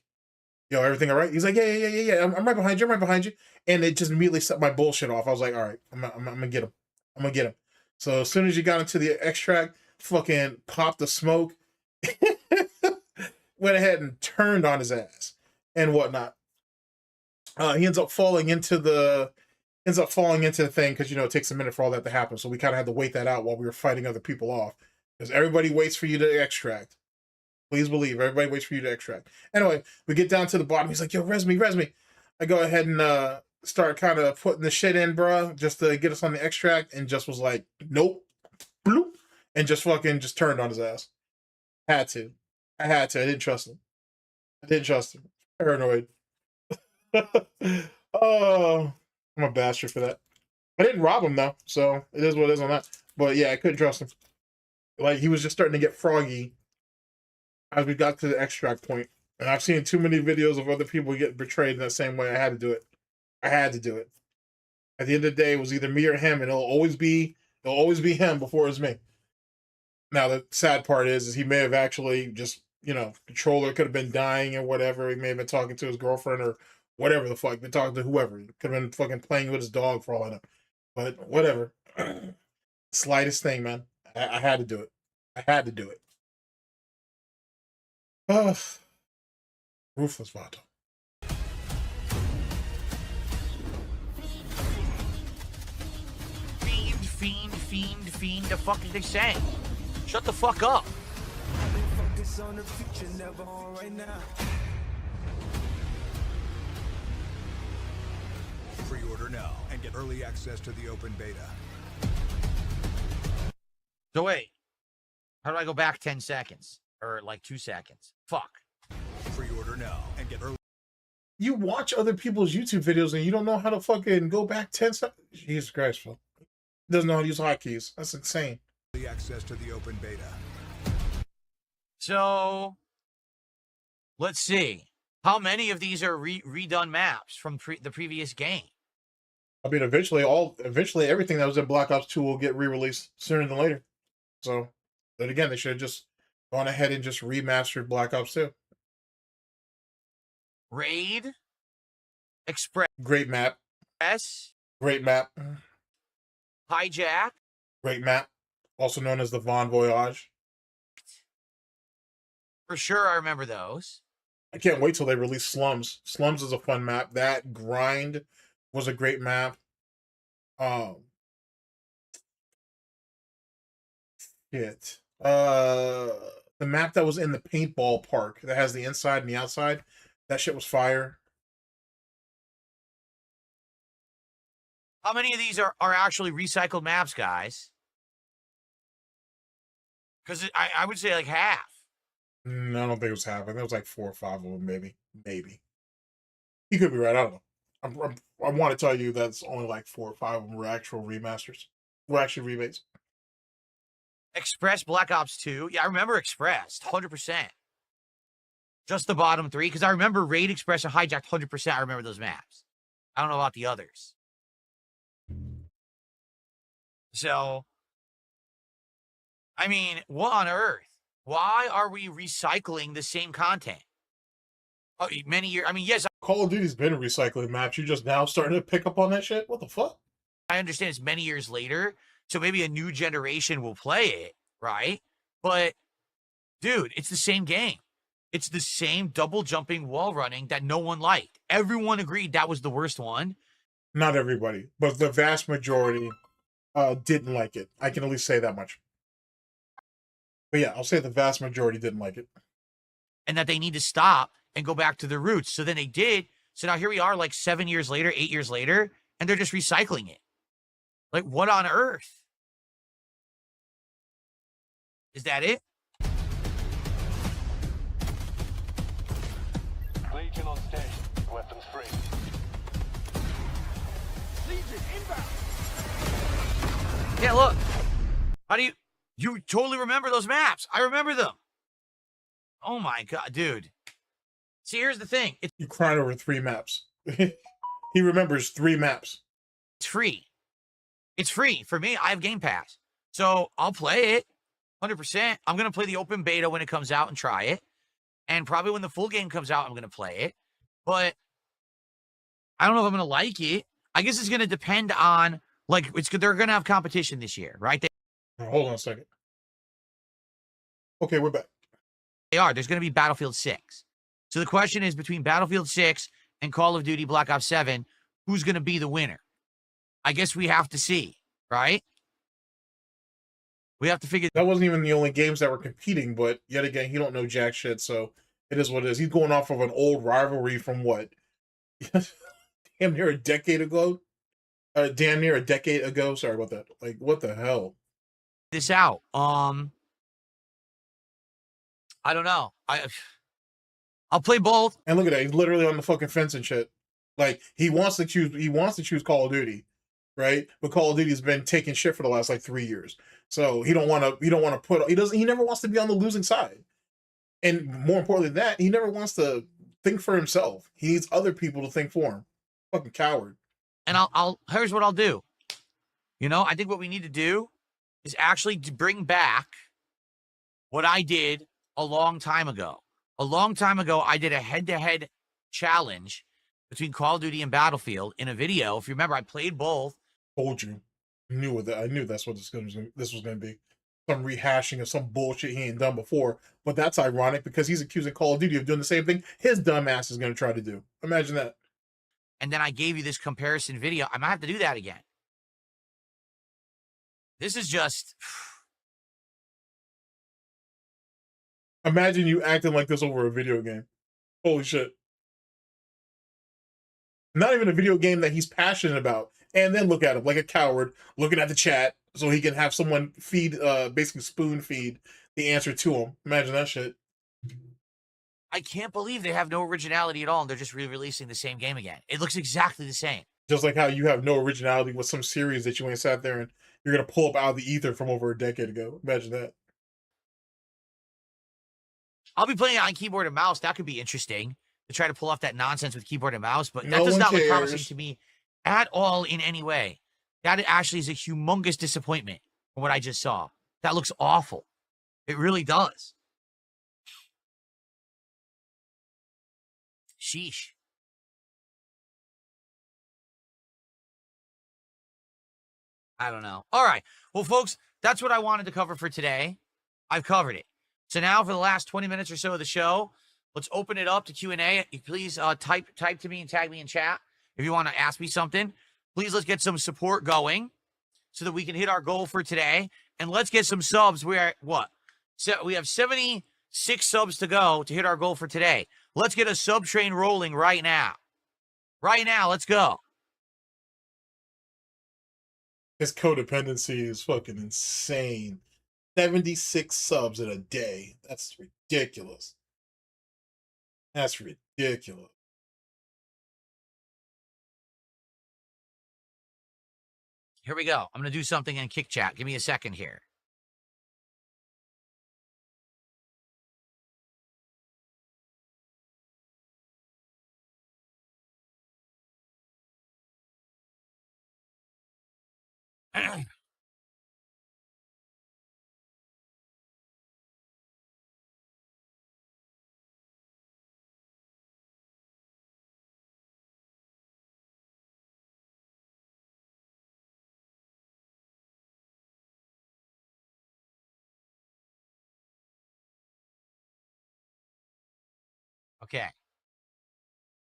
S2: "Yo, everything all right?" He's like, yeah. I'm right behind you. I'm right behind you. And it just immediately set my bullshit off. I was like, "All right, I'm gonna get him. I'm gonna get him." So as soon as you got into the extract, fucking popped the smoke, went ahead and turned on his ass and whatnot. He ends up falling into the thing because it takes a minute for all that to happen. So we kind of had to wait that out while we were fighting other people off, because everybody waits for you to extract. Please believe everybody waits for you to extract. Anyway, we get down to the bottom. He's like, "Yo, res me." I go ahead and start kind of putting the shit in, bro, just to get us on the extract, and just was like, "Nope," bloop, and just turned on his ass. I didn't trust him. Paranoid. Oh, I'm a bastard for that. I didn't rob him though, so it is what it is on that. But yeah, I couldn't trust him. Like, he was just starting to get froggy as we got to the extract point. And I've seen too many videos of other people get betrayed in that same way. I had to do it. At the end of the day, it was either me or him, and it'll always be him before it's me. Now, the sad part is he may have actually just, controller could have been dying or whatever. He may have been talking to his girlfriend or whatever the fuck. Been talking to whoever. He could have been fucking playing with his dog for all I know. But whatever. Slightest thing, man. I had to do it. Ruthless vato.
S3: fiend. The fuck did they say? Shut the fuck up.
S4: Pre-order now and get early access to the open beta.
S3: So wait, how do I go back 10 seconds? Or like 2 seconds? Fuck.
S4: Pre-order now and get early.
S2: You watch other people's YouTube videos and you don't know how to fucking go back 10 seconds? Jesus Christ, Phil. Doesn't know how to use hotkeys. That's insane.
S4: Access to the open beta.
S3: So, let's see. How many of these are redone maps from the previous game?
S2: I mean, eventually everything that was in Black Ops 2 will get re-released sooner than later. So, then again, they should have just gone ahead and just remastered Black Ops 2.
S3: Raid, Express,
S2: Great map. Great map.
S3: Hijack,
S2: Great map. Also known as the Von Voyage.
S3: for sure. I remember those.
S2: I can't wait till they release Slums. Slums is a fun map. That Grind was a great map. Shit. The map that was in the paintball park that has the inside and the outside, that shit was fire.
S3: How many of these are actually recycled maps, guys? Because I would say like half.
S2: I don't think it was half. I think it was like 4 or 5 of them, maybe. Maybe. You could be right. I don't know. I want to tell you that's only like 4 or 5 of them were actual remasters. Were actually remakes.
S3: Express Black Ops 2. Yeah, I remember Express, 100%. Just the bottom 3, because I remember Raid, Express, and Hijacked 100%. I remember those maps. I don't know about the others. So, I mean, what on earth? Why are we recycling the same content? Oh, many years. I mean, yes,
S2: Call of Duty's been recycling maps. You're just now starting to pick up on that shit? What the fuck?
S3: I understand it's many years later, so maybe a new generation will play it, right? But, dude, it's the same game. It's the same double jumping wall running that no one liked. Everyone agreed that was the worst one.
S2: Not everybody, but the vast majority didn't like it. I can at least say that much. But yeah, I'll say the vast majority didn't like it.
S3: And that they need to stop and go back to their roots. So then they did. So now here we are like 7 years later, 8 years later, and they're just recycling it. Like, what on earth? Is that it?
S6: Legion on station. Weapons free. Legion inbound.
S3: Yeah, look. How do you totally remember those maps? I remember them. Oh my God, dude. See, here's the thing.
S2: You cried over 3 maps. He remembers 3 maps.
S3: It's free. It's free. For me, I have Game Pass. So I'll play it 100%. I'm going to play the open beta when it comes out and try it. And probably when the full game comes out, I'm going to play it. But I don't know if I'm going to like it. I guess it's going to depend on, like, they're going to have competition this year, right?
S2: Hold on a second. Okay, we're back.
S3: They are. There's going to be Battlefield 6. So the question is, between Battlefield 6 and Call of Duty Black Ops 7, who's going to be the winner? I guess we have to see, right? We have to figure.
S2: That wasn't even the only games that were competing, but yet again, he don't know jack shit, so it is what it is. He's going off of an old rivalry from what? Damn near a decade ago? Damn near a decade ago. Sorry about that. Like, what the hell?
S3: This out. I don't know. I'll play both.
S2: And look at that. He's literally on the fucking fence and shit. Like, he wants to choose Call of Duty, right? But Call of Duty's been taking shit for the last like 3 years. So he never wants to be on the losing side. And more importantly than that, he never wants to think for himself. He needs other people to think for him. Fucking coward.
S3: And here's what I'll do. You know, I think what we need to do is actually to bring back what I did a long time ago. A long time ago, I did a head-to-head challenge between Call of Duty and Battlefield in a video. If you remember, I played both.
S2: Told you. I knew that's what this was going to be. Some rehashing of some bullshit he ain't done before. But that's ironic because he's accusing Call of Duty of doing the same thing his dumb ass is going to try to do. Imagine that.
S3: And then I gave you this comparison video. I might have to do that again. This is just...
S2: Imagine you acting like this over a video game. Holy shit. Not even a video game that he's passionate about. And then look at him like a coward, looking at the chat so he can have someone feed, basically spoon feed the answer to him. Imagine that shit.
S3: I can't believe they have no originality at all, and they're just re-releasing the same game again. It looks exactly the same.
S2: Just like how you have no originality with some series that you ain't sat there and you're going to pull up out of the ether from over a decade ago. Imagine that.
S3: I'll be playing it on keyboard and mouse. That could be interesting to try to pull off that nonsense with keyboard and mouse, but that
S2: No
S3: does
S2: one
S3: not look
S2: cares.
S3: promising to me at all in any way. That actually is a humongous disappointment from what I just saw. That looks awful. It really does. Sheesh. I don't know. All right. Well, folks, that's what I wanted to cover for today. I've covered it. So now for the last 20 minutes or so of the show, let's open it up to Q&A. Please type to me and tag me in chat if you want to ask me something. Please, let's get some support going so that we can hit our goal for today. And let's get some subs. We are at what? So we have 76 subs to go to hit our goal for today. Let's get a sub train rolling right now. Right now, let's go.
S2: His codependency is fucking insane. 76 subs in a day. That's ridiculous. That's ridiculous.
S3: Here we go. I'm going to do something in Kick Chat. Give me a second here. Okay.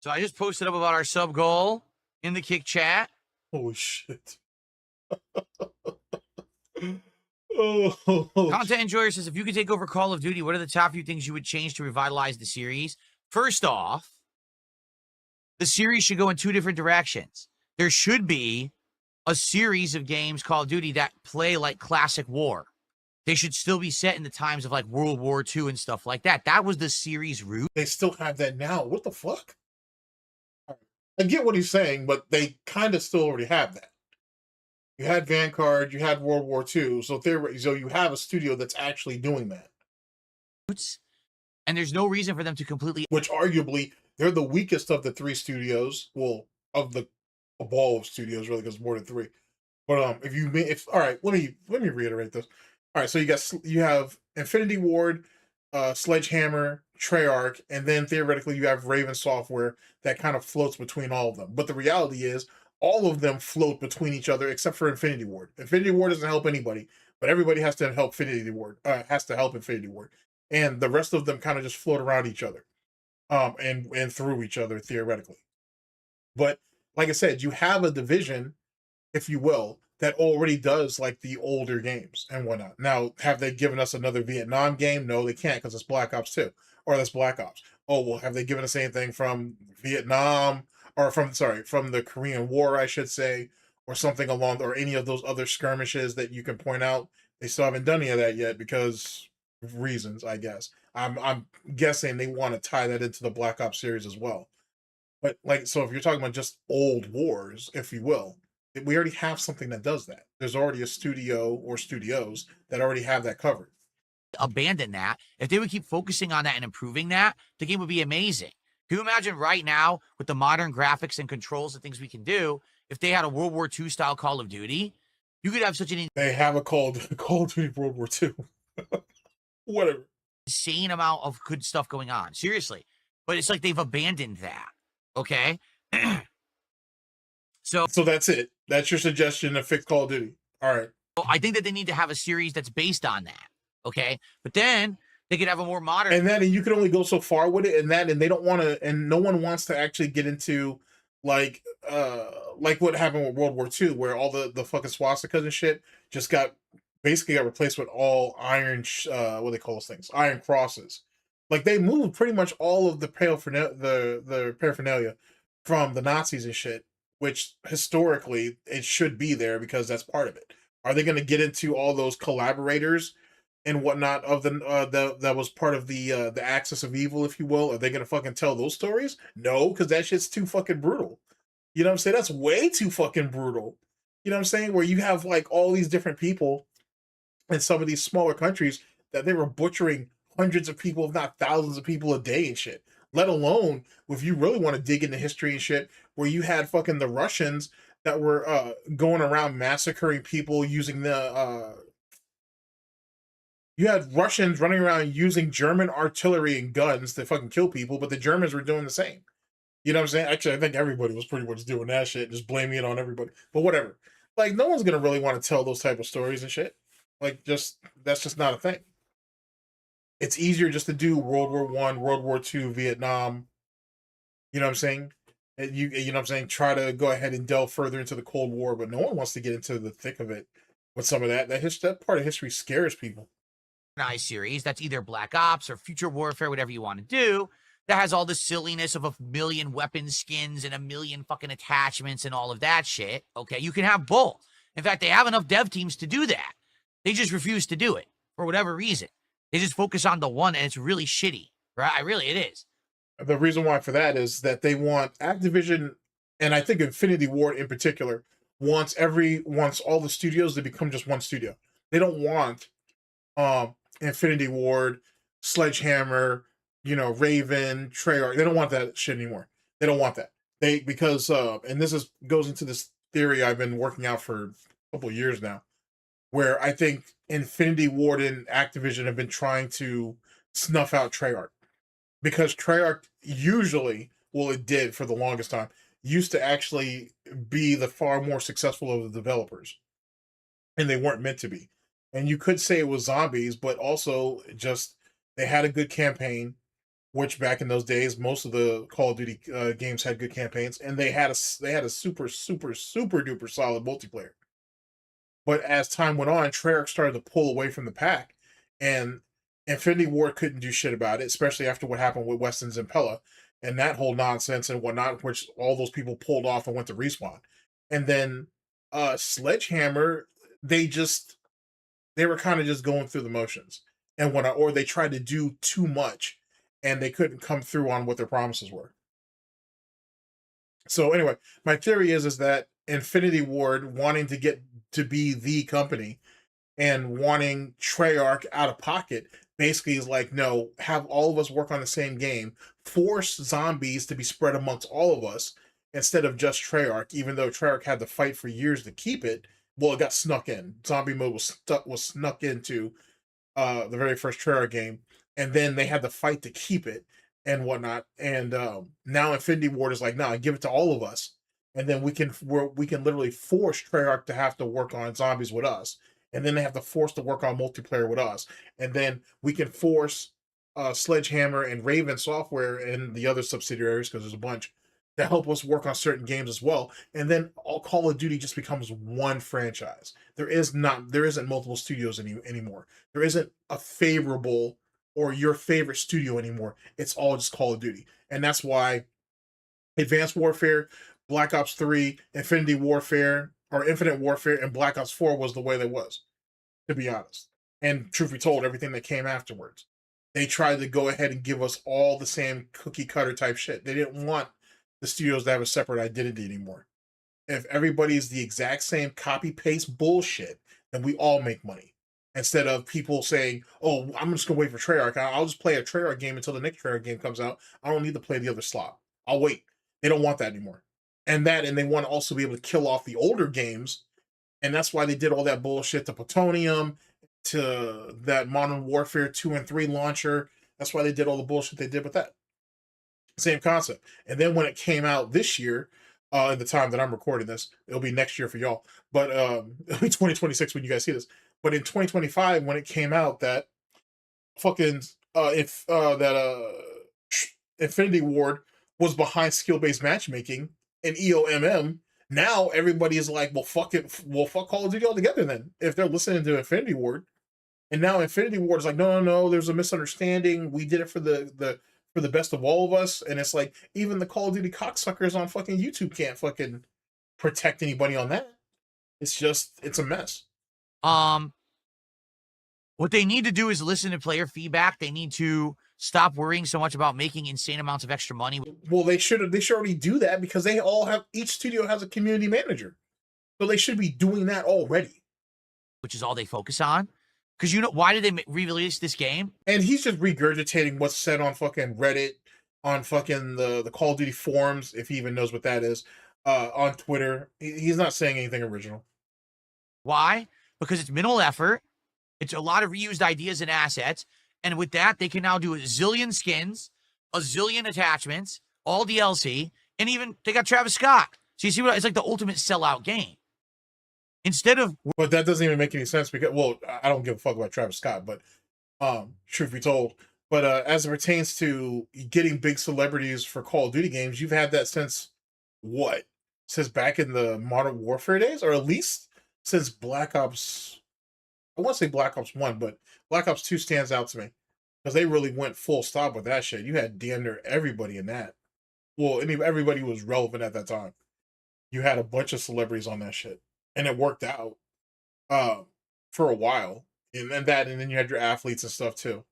S3: So I just posted up about our sub goal in the Kick Chat.
S2: Holy shit. Oh,
S3: Content Enjoyer says, if you could take over Call of Duty, what are the top few things you would change to revitalize the series? First off, the series should go in two different directions. There should be a series of games, Call of Duty, that play like classic war. They should still be set in the times of like World War II and stuff like that. That was the series route.
S2: they still have that now. What the fuck? I get what he's saying, but they kind of still already have that. You had Vanguard, you had World War II, so you have a studio that's actually doing that.
S3: And there's no reason for them to completely...
S2: Which arguably, they're the weakest of the three studios. Well, of the ball of studios, really, because more than three. But all right, let me reiterate this. All right, so you have Infinity Ward, Sledgehammer, Treyarch, and then theoretically you have Raven Software that kind of floats between all of them. But the reality is, all of them float between each other except for Infinity Ward. Infinity Ward doesn't help anybody, but everybody has to help Infinity Ward. And the rest of them kind of just float around each other, and through each other theoretically. But like I said, you have a division, if you will, that already does like the older games and whatnot. Now, have they given us another Vietnam game? No, they can't, because it's Black Ops 2, or that's Black Ops. Oh, well, have they given us anything from Vietnam, or from the Korean War, I should say, or something along, or any of those other skirmishes that you can point out? They still haven't done any of that yet because of reasons, I guess. I'm guessing they want to tie that into the Black Ops series as well. But like, so if you're talking about just old wars, if you will, we already have something that does that. There's already a studio or studios that already have that covered.
S3: Abandon that. If they would keep focusing on that and improving that, the game would be amazing. Can you imagine right now, with the modern graphics and controls and things we can do, if they had a World War II style Call of Duty, you could have such an
S2: They have a Call of Duty World War II. Whatever.
S3: insane amount of good stuff going on. Seriously. But it's like they've abandoned that. Okay? So
S2: that's it. That's your suggestion to fix Call of Duty. All right.
S3: I think that they need to have a series that's based on that. Okay? But then they could have a more modern...
S2: And you can only go so far with it, and they don't want to, and no one wants to actually get into like what happened with World War II, where all the fucking swastikas and shit just got basically got replaced with all iron, what do they call those things? Iron crosses. Like they moved pretty much all of the paraphernalia from the Nazis and shit, which historically it should be there because that's part of it. Are they going to get into all those collaborators and whatnot of that was part of the axis of evil, if you will? Are they going to fucking tell those stories? No, because that shit's too fucking brutal. You know what I'm saying? That's way too fucking brutal. You know what I'm saying? Where you have like all these different people in some of these smaller countries that they were butchering hundreds of people, if not thousands of people a day and shit. Let alone if you really want to dig into history and shit, where you had fucking the Russians that were going around massacring people using you had Russians running around using German artillery and guns to fucking kill people, but the Germans were doing the same. You know what I'm saying? Actually, I think everybody was pretty much doing that shit, just blaming it on everybody. But whatever. Like, no one's gonna really want to tell those type of stories and shit. Like, that's just not a thing. It's easier just to do World War I, World War II, Vietnam. You know what I'm saying? And you know what I'm saying? Try to go ahead and delve further into the Cold War, but no one wants to get into the thick of it with some of that. That part of history scares people.
S3: Series that's either Black Ops or Future Warfare, whatever you want to do, that has all the silliness of a million weapon skins and a million fucking attachments and all of that shit. Okay, you can have both. In fact, they have enough dev teams to do that. They just refuse to do it for whatever reason. They just focus on the one, and it's really shitty, right? It is.
S2: The reason why for that is that they want Activision, and I think Infinity Ward in particular, wants all the studios to become just one studio. They don't want Infinity Ward, Sledgehammer, Raven, Treyarch. They don't want that shit anymore. They don't want that. Because and this goes into this theory I've been working out for a couple of years now, where I think Infinity Ward and Activision have been trying to snuff out Treyarch. Because Treyarch usually, well, it did for the longest time, used to actually be the far more successful of the developers. And they weren't meant to be. And you could say it was zombies, but also just they had a good campaign, which back in those days, most of the Call of Duty games had good campaigns, and they had a super, super, super duper solid multiplayer. But as time went on, Treyarch started to pull away from the pack, and Infinity Ward couldn't do shit about it, especially after what happened with Weston's Impella and that whole nonsense and whatnot, which all those people pulled off and went to Respawn. And then Sledgehammer, they were kind of just going through the motions and whatnot, or they tried to do too much and they couldn't come through on what their promises were. So anyway, my theory is that Infinity Ward wanting to get to be the company and wanting Treyarch out of pocket basically is like, no, have all of us work on the same game, force zombies to be spread amongst all of us instead of just Treyarch, even though Treyarch had to fight for years to keep it. Well, it got snuck in. Zombie mode was snuck into the very first Treyarch game, and then they had to fight to keep it and whatnot. And now Infinity Ward is like, no, give it to all of us, and then we can literally force Treyarch to have to work on zombies with us, and then they have to force to work on multiplayer with us, and then we can force Sledgehammer and Raven Software and the other subsidiaries, because there's a bunch, to help us work on certain games as well. And then all Call of Duty just becomes one franchise. There isn't multiple studios anymore. There isn't a favorable or your favorite studio anymore. It's all just Call of Duty. And that's why Advanced Warfare, Black Ops 3, Infinite Warfare, and Black Ops 4 was the way they was, to be honest. And truth be told, everything that came afterwards. They tried to go ahead and give us all the same cookie cutter type shit. They didn't want the studios to have a separate identity anymore. If everybody's the exact same copy paste bullshit, then we all make money. Instead of people saying, oh, I'm just gonna wait for Treyarch. I'll just play a Treyarch game until the next Treyarch game comes out. I don't need to play the other slot. I'll wait. They don't want that anymore. And they want to also be able to kill off the older games. And that's why they did all that bullshit to Plutonium, to that Modern Warfare 2 and 3 launcher. That's why they did all the bullshit they did with that. Same concept. And then when it came out this year, at the time that I'm recording this, it'll be next year for y'all, but it'll be 2026 when you guys see this. But in 2025, when it came out, that fucking Infinity Ward was behind skill-based matchmaking and EOMM, Now everybody is like, well, fuck it. Well, fuck Call of Duty altogether then. If they're listening to Infinity Ward. And now Infinity Ward is like, no, there's a misunderstanding. We did it for the best of all of us. And it's like, even the Call of Duty cocksuckers on fucking YouTube can't fucking protect anybody on that. It's a mess.
S3: What they need to do is listen to player feedback. They need to stop worrying so much about making insane amounts of extra money.
S2: Well, they should already do that because each studio has a community manager. So they should be doing that already.
S3: Which is all they focus on. Because why did they re-release this game?
S2: And he's just regurgitating what's said on fucking Reddit, on fucking the Call of Duty forums, if he even knows what that is, on Twitter. He's not saying anything original.
S3: Why? Because it's minimal effort. It's a lot of reused ideas and assets. And with that, they can now do a zillion skins, a zillion attachments, all DLC, and even they got Travis Scott. So you see it's like the ultimate sellout game. Instead of...
S2: But that doesn't even make any sense because, well, I don't give a fuck about Travis Scott, but truth be told. But as it pertains to getting big celebrities for Call of Duty games, you've had that since what? Since back in the Modern Warfare days? Or at least since Black Ops... I want to say Black Ops 1, but Black Ops 2 stands out to me. Because they really went full stop with that shit. You had damn near everybody in that. Well, everybody who was relevant at that time. You had a bunch of celebrities on that shit. And it worked out for a while. And then you had your athletes and stuff too.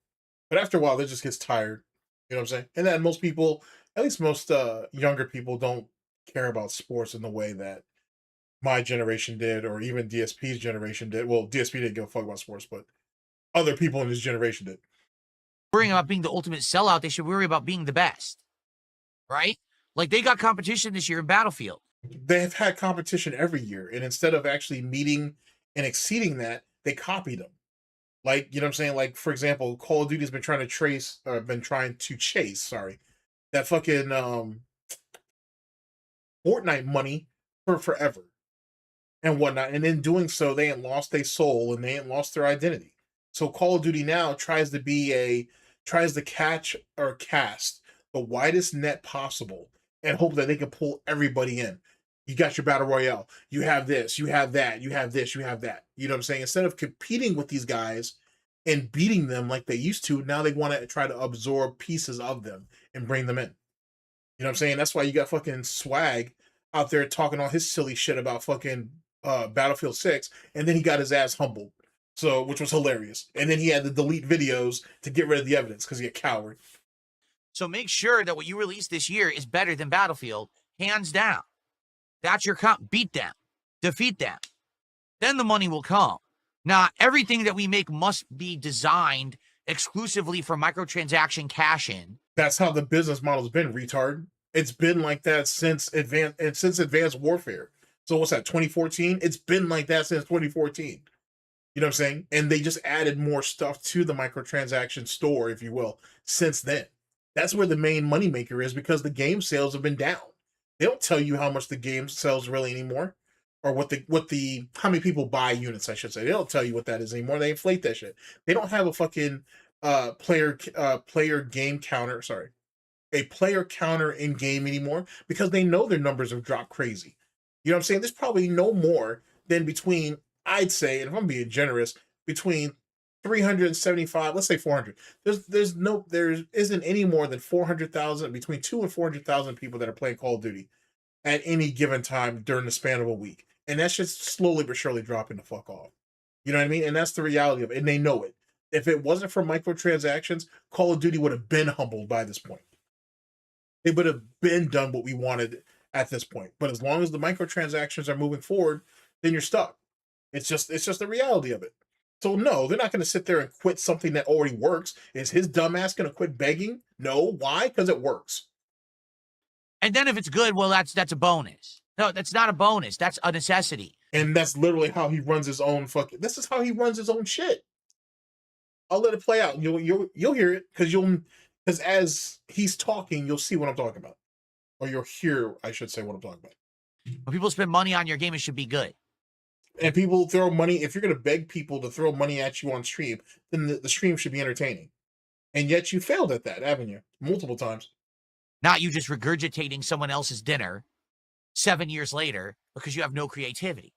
S2: But after a while, that just gets tired. You know what I'm saying? And then most people, at least most younger people, don't care about sports in the way that my generation did, or even DSP's generation did. Well, DSP didn't give a fuck about sports, but other people in his generation did.
S3: Worrying about being the ultimate sellout, they should worry about being the best. Right? Like, they got competition this year in Battlefield.
S2: They have had competition every year, and instead of actually meeting and exceeding that, they copied them. Like, you know what I'm saying? Like, for example, Call of Duty has been trying to chase that fucking Fortnite money for forever and whatnot. And in doing so, they ain't lost their soul and they ain't lost their identity. So Call of Duty now tries to catch or cast the widest net possible and hope that they can pull everybody in. You got your battle royale. You have this, you have that, you have this, you have that. You know what I'm saying? Instead of competing with these guys and beating them like they used to, now they want to try to absorb pieces of them and bring them in. You know what I'm saying? That's why you got fucking Swag out there talking all his silly shit about fucking Battlefield 6, and then he got his ass humbled. So, which was hilarious. And then he had to delete videos to get rid of the evidence because he a coward.
S3: So make sure that what you release this year is better than Battlefield, hands down. That's your comp. Beat them. Defeat them. Then the money will come. Now, everything that we make must be designed exclusively for microtransaction cash-in.
S2: That's how the business model's been, retard. It's been like that since Advanced Warfare. So what's that, 2014? It's been like that since 2014. You know what I'm saying? And they just added more stuff to the microtransaction store, if you will, since then. That's where the main moneymaker is, because the game sales have been down. They don't tell you how much the game sells really anymore, or how many people buy units, I should say. They don't tell you what that is anymore. They inflate that shit. They don't have a fucking player game counter. Sorry, a player counter in game anymore because they know their numbers have dropped crazy. You know what I'm saying? There's probably no more than between, I'd say, and if I'm being generous, between 375, let's say 400. There isn't any more than 400,000, between 200,000 and 400,000 people that are playing Call of Duty at any given time during the span of a week. And that's just slowly but surely dropping the fuck off. You know what I mean? And that's the reality of it. And they know it. If it wasn't for microtransactions, Call of Duty would have been humbled by this point. It would have been done what we wanted at this point. But as long as the microtransactions are moving forward, then you're stuck. It's just the reality of it. So no, they're not going to sit there and quit something that already works. Is his dumbass going to quit begging? No. Why? Because it works.
S3: And then if it's good, well, that's a bonus. No, that's not a bonus. That's a necessity.
S2: And that's literally how he runs his own this is how he runs his own shit. I'll let it play out. You'll hear it because as he's talking, you'll see what I'm talking about. Or you'll hear, I should say, what I'm talking about.
S3: When people spend money on your game, it should be good.
S2: And people throw money, if you're going to beg people to throw money at you on stream, then the stream should be entertaining. And yet you failed at that, haven't you? Multiple times.
S3: Not you just regurgitating someone else's dinner 7 years later because you have no creativity.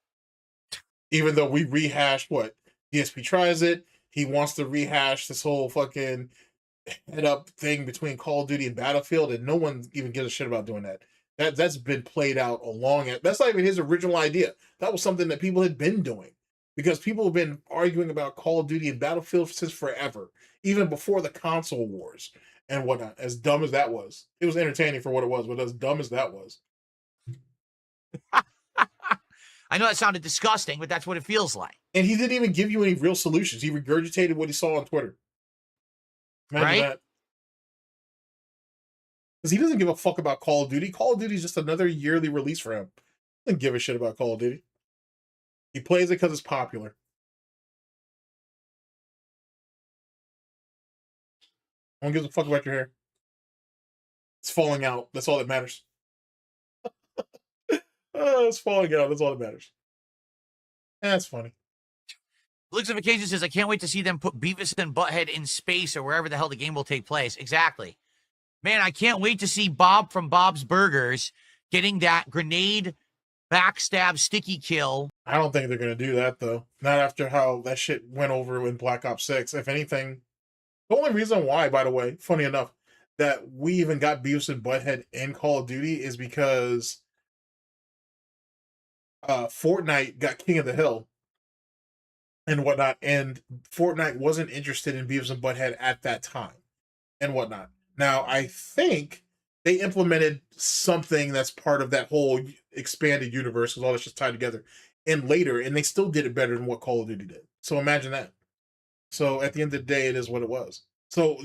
S2: Even though we rehashed what DSP tries it, he wants to rehash this whole fucking head up thing between Call of Duty and Battlefield, and no one even gives a shit about doing that. That's been played out that's not even his original idea. That was something that people had been doing because people have been arguing about Call of Duty and Battlefield since forever, even before the console wars and whatnot. As dumb as that was, it was entertaining for what it was, but as dumb as that was.
S3: I know that sounded disgusting, but that's what it feels like.
S2: And he didn't even give you any real solutions. He regurgitated what he saw on Twitter. Imagine
S3: Right?
S2: that. Because he doesn't give a fuck about Call of Duty. Call of Duty is just another yearly release for him. He doesn't give a shit about Call of Duty. He plays it because it's popular. No one gives a fuck about your hair. It's falling out. That's all that matters. It's falling out. That's all that matters. That's funny.
S3: Looks of Occasion says, I can't wait to see them put Beavis and Butthead in space or wherever the hell the game will take place. Exactly. Man, I can't wait to see Bob from Bob's Burgers getting that grenade backstab sticky kill.
S2: I don't think they're going to do that, though. Not after how that shit went over in Black Ops 6. If anything, the only reason why, by the way, funny enough, that we even got Beavis and Butthead in Call of Duty is because Fortnite got King of the Hill and whatnot, and Fortnite wasn't interested in Beavis and Butthead at that time and whatnot. Now, I think they implemented something that's part of that whole expanded universe, because all that's just tied together, and later, and they still did it better than what Call of Duty did. So imagine that. So at the end of the day, it is what it was. So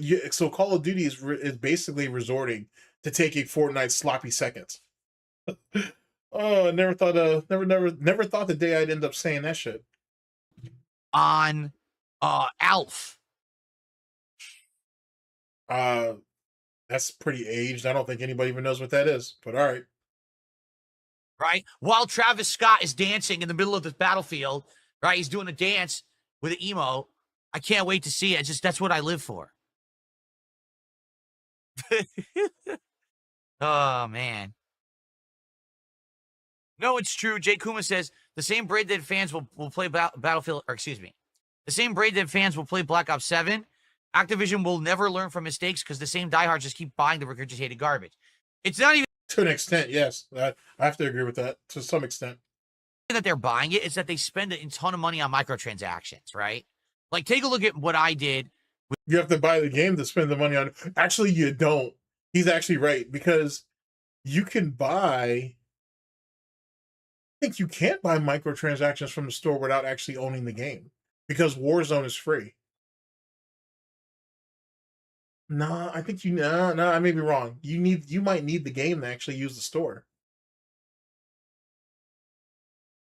S2: Call of Duty is basically resorting to taking Fortnite's sloppy seconds. Oh, never thought the day I'd end up saying that shit.
S3: On Alf.
S2: That's pretty aged. I don't think anybody even knows what that is, but all right.
S3: Right? While Travis Scott is dancing in the middle of the battlefield, right? He's doing a dance with an emo. I can't wait to see it. That's what I live for. Oh, man. No, it's true. Jay Kuma says the same Braid Dead fans will play Battlefield, or excuse me, the same Braid Dead fans will play Black Ops 7. Activision will never learn from mistakes because the same diehards just keep buying the regurgitated garbage. It's not even
S2: to an extent, yes. I have to agree with that to some extent.
S3: that they're buying it; it's that they spend a ton of money on microtransactions, right? Like, take a look at what I did.
S2: You have to buy the game to spend the money on. Actually, you don't. He's actually right, because you can buy. I think you can't buy microtransactions from the store without actually owning the game, because Warzone is free. No, I think no, I may be wrong. You might need the game to actually use the store.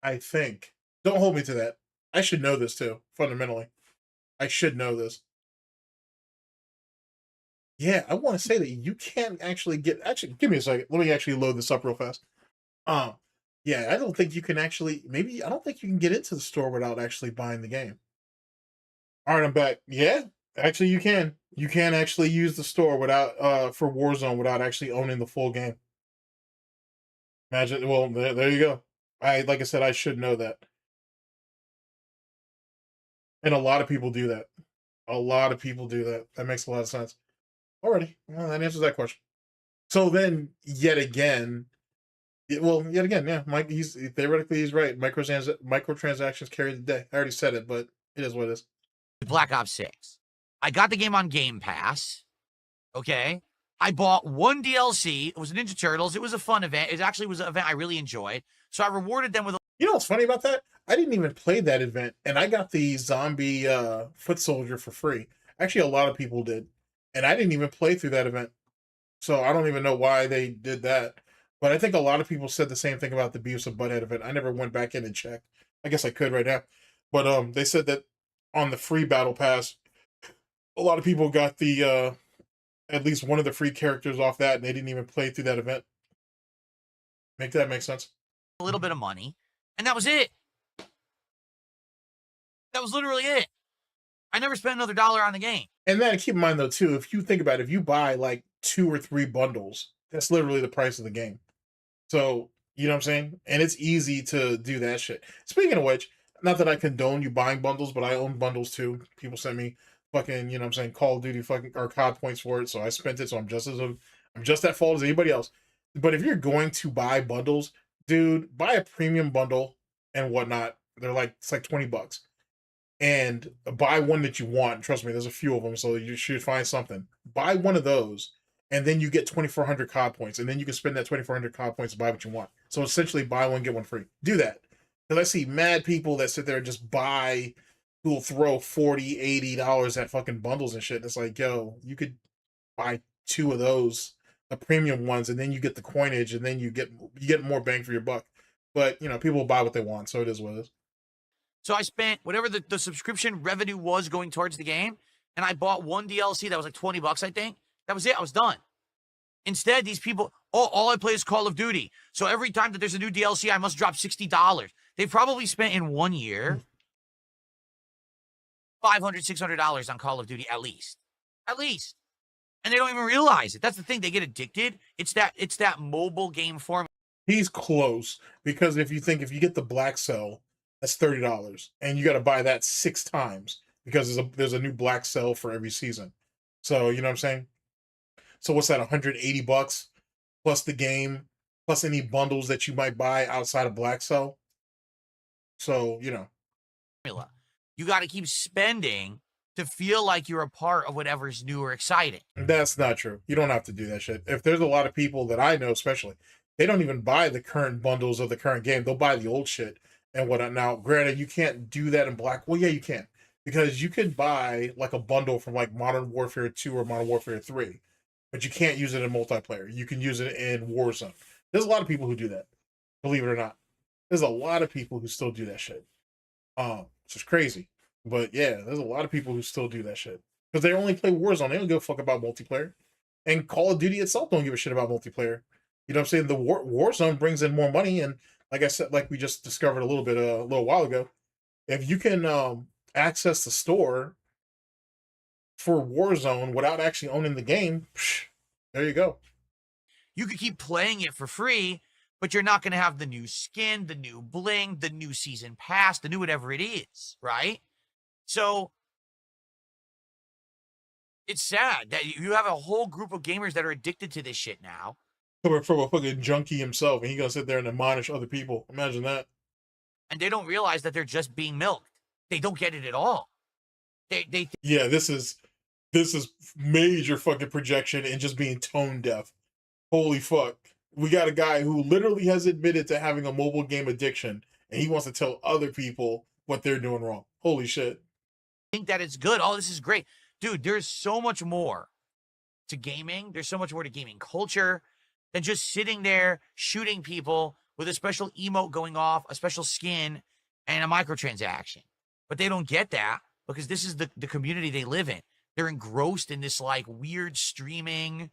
S2: I think. Don't hold me to that. I should know this too, fundamentally. I should know this. Yeah, I want to say that you can't actually give me a second. Let me actually load this up real fast. Yeah, I don't think you can actually, I don't think you can get into the store without actually buying the game. All right, I'm back. Yeah, actually you can. You can actually use the store without, for Warzone without actually owning the full game. Imagine, well, there you go. Like I said, I should know that. And a lot of people do that. A lot of people do that. That makes a lot of sense. Alrighty, well, that answers that question. So then, yet again, yeah, Mike. Theoretically he's right. Microtransactions carry the day. I already said it, but it is what it is.
S3: Black Ops 6. I got the game on Game Pass. Okay. I bought one DLC. It was Ninja Turtles. It was a fun event. It actually was an event I really enjoyed. So I rewarded them with a...
S2: You know what's funny about that? I didn't even play that event, and I got the zombie foot soldier for free. Actually, a lot of people did. And I didn't even play through that event. So I don't even know why they did that. But I think a lot of people said the same thing about the Beavis and Butthead event. I never went back in and checked. I guess I could right now. But they said that on the free battle pass, a lot of people got the at least one of the free characters off that, and they didn't even play through that event. Make that make sense?
S3: A little bit of money, and that was it. That was literally it. I never spent another dollar on the game.
S2: And then keep in mind, though, too, if you think about it, if you buy like 2 or 3 bundles, that's literally the price of the game. So You know what I'm saying? And it's easy to do that shit. Speaking of which, not that I condone you buying bundles, but I own bundles too. People sent me fucking, you know what I'm saying, Call of Duty fucking or COD points for it, so I spent it, so I'm just at fault as anybody else. But if you're going to buy bundles, dude, buy a premium bundle and whatnot. It's like $20. And buy one that you want. Trust me, there's a few of them, so you should find something. Buy one of those, and then you get 2,400 COD points, and then you can spend that 2,400 COD points to buy what you want. So essentially, buy one, get one free. Do that. Because I see mad people that sit there and just buy, who will throw $40, $80 at fucking bundles and shit. And it's like, yo, you could buy two of those, the premium ones, and then you get the coinage, and then you get more bang for your buck. But, you know, people buy what they want, so it is what it is.
S3: So I spent whatever the subscription revenue was going towards the game, and I bought one DLC that was like $20, I think. That was it. I was done. Instead, these people, all I play is Call of Duty. So every time that there's a new DLC, I must drop $60. They probably spent in 1 year $500, $600 on Call of Duty at least. At least. And they don't even realize it. That's the thing. They get addicted. It's that mobile game form.
S2: He's close, because if you get the black cell, that's $30, and you got to buy that 6 times because there's a new black cell for every season. So you know what I'm saying. So what's that? $180 plus the game, plus any bundles that you might buy outside of black cell. So you know,
S3: You got to keep spending to feel like you're a part of whatever's new or exciting.
S2: That's not true. You don't have to do that shit. If there's a lot of people that I know, especially, they don't even buy the current bundles of the current game. They'll buy the old shit and whatnot. Now, granted, you can't do that in black. Well, yeah, you can, because you could buy like a bundle from like Modern Warfare 2 or Modern Warfare 3, but you can't use it in multiplayer. You can use it in Warzone. There's a lot of people who do that. Believe it or not, there's a lot of people who still do that shit. Which is crazy. But yeah, there's a lot of people who still do that shit because they only play Warzone. They don't give a fuck about multiplayer, and Call of Duty itself don't give a shit about multiplayer. You know what I'm saying? The Warzone brings in more money, and like I said, like we just discovered a little while ago, if you can access the store for Warzone without actually owning the game, there you go.
S3: You could keep playing it for free, but you're not going to have the new skin, the new bling, the new season pass, the new whatever it is, right? So it's sad that you have a whole group of gamers that are addicted to this shit now.
S2: Coming from a fucking junkie himself, and he's gonna sit there and admonish other people. Imagine that.
S3: And they don't realize that they're just being milked. They don't get it at all.
S2: Yeah, this is major fucking projection and just being tone deaf. Holy fuck. We got a guy who literally has admitted to having a mobile game addiction, and he wants to tell other people what they're doing wrong. Holy shit.
S3: Think that it's good. Oh, this is great. Dude, there's so much more to gaming. There's so much more to gaming culture than just sitting there shooting people with a special emote going off, a special skin, and a microtransaction. But they don't get that because this is the community they live in. They're engrossed in this like weird streaming.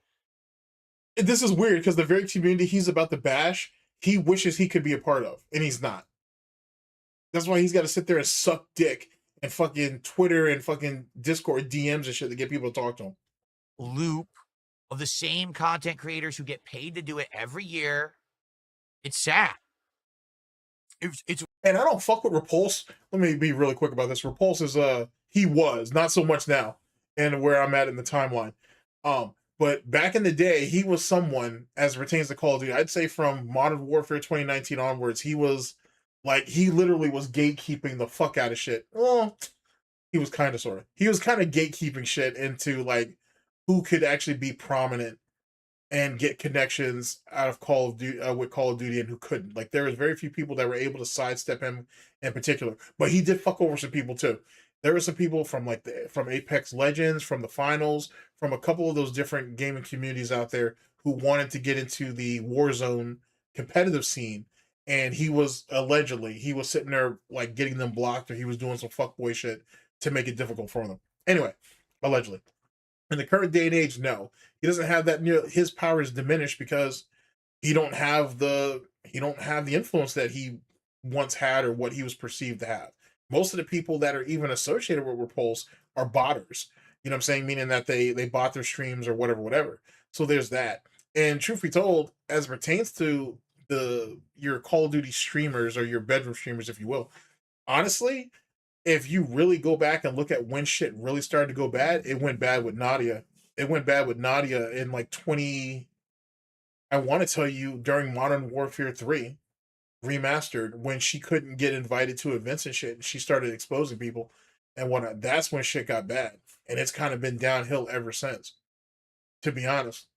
S2: This is weird because the very community he's about to bash, he wishes he could be a part of, and he's not. That's why he's got to sit there and suck dick and fucking Twitter and fucking Discord DMs and shit to get people to talk to him.
S3: Loop of the same content creators who get paid to do it every year. It's sad. It's
S2: and I don't fuck with Repulse. Let me be really quick about this. Repulse is he was, not so much now, and where I'm at in the timeline. But back in the day, he was someone, as it pertains to Call of Duty, I'd say from Modern Warfare 2019 onwards, he was like, he literally was gatekeeping the fuck out of shit. Well, he was kind of sort of. He was kind of gatekeeping shit into like who could actually be prominent and get connections out of Call of Duty with Call of Duty and who couldn't. Like there was very few people that were able to sidestep him in particular, but he did fuck over some people too. There were some people from like from Apex Legends, from the finals, from a couple of those different gaming communities out there who wanted to get into the Warzone competitive scene. And he was sitting there like getting them blocked, or he was doing some fuckboy shit to make it difficult for them. Anyway, allegedly. In the current day and age, no. He doesn't have that his power is diminished because he don't have the influence that he once had or what he was perceived to have. Most of the people that are even associated with Repulse are botters. You know what I'm saying? Meaning that they bot their streams or whatever. So there's that. And truth be told, as it pertains to your Call of Duty streamers or your bedroom streamers, if you will. Honestly, if you really go back and look at when shit really started to go bad, it went bad with Nadia. It went bad with Nadia in like 20. I want to tell you during Modern Warfare 3 remastered when she couldn't get invited to events and shit, and she started exposing people and whatnot. That's when shit got bad, and it's kind of been downhill ever since, to be honest.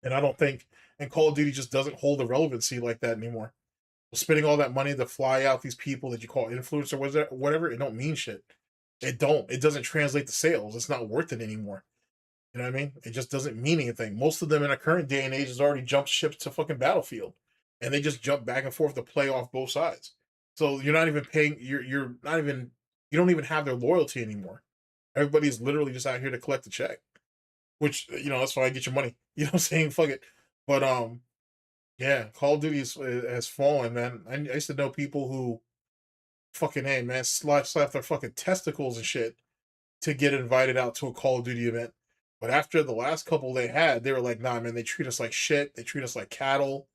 S2: And I don't think, and Call of Duty just doesn't hold the relevancy like that anymore. Spending all that money to fly out these people that you call influencers or whatever, it don't mean shit. It don't. It doesn't translate to sales. It's not worth it anymore. You know what I mean? It just doesn't mean anything. Most of them in our current day and age has already jumped ships to fucking Battlefield, and they just jump back and forth to play off both sides. So you're not even paying. You're not even. You don't even have their loyalty anymore. Everybody's literally just out here to collect the check, which that's why I get your money. You know what I'm saying? Fuck it. But yeah, Call of Duty has fallen, man. I used to know people who fucking, hey, man, slap their fucking testicles and shit to get invited out to a Call of Duty event. But after the last couple they had, they were like, nah, man, they treat us like shit. They treat us like cattle.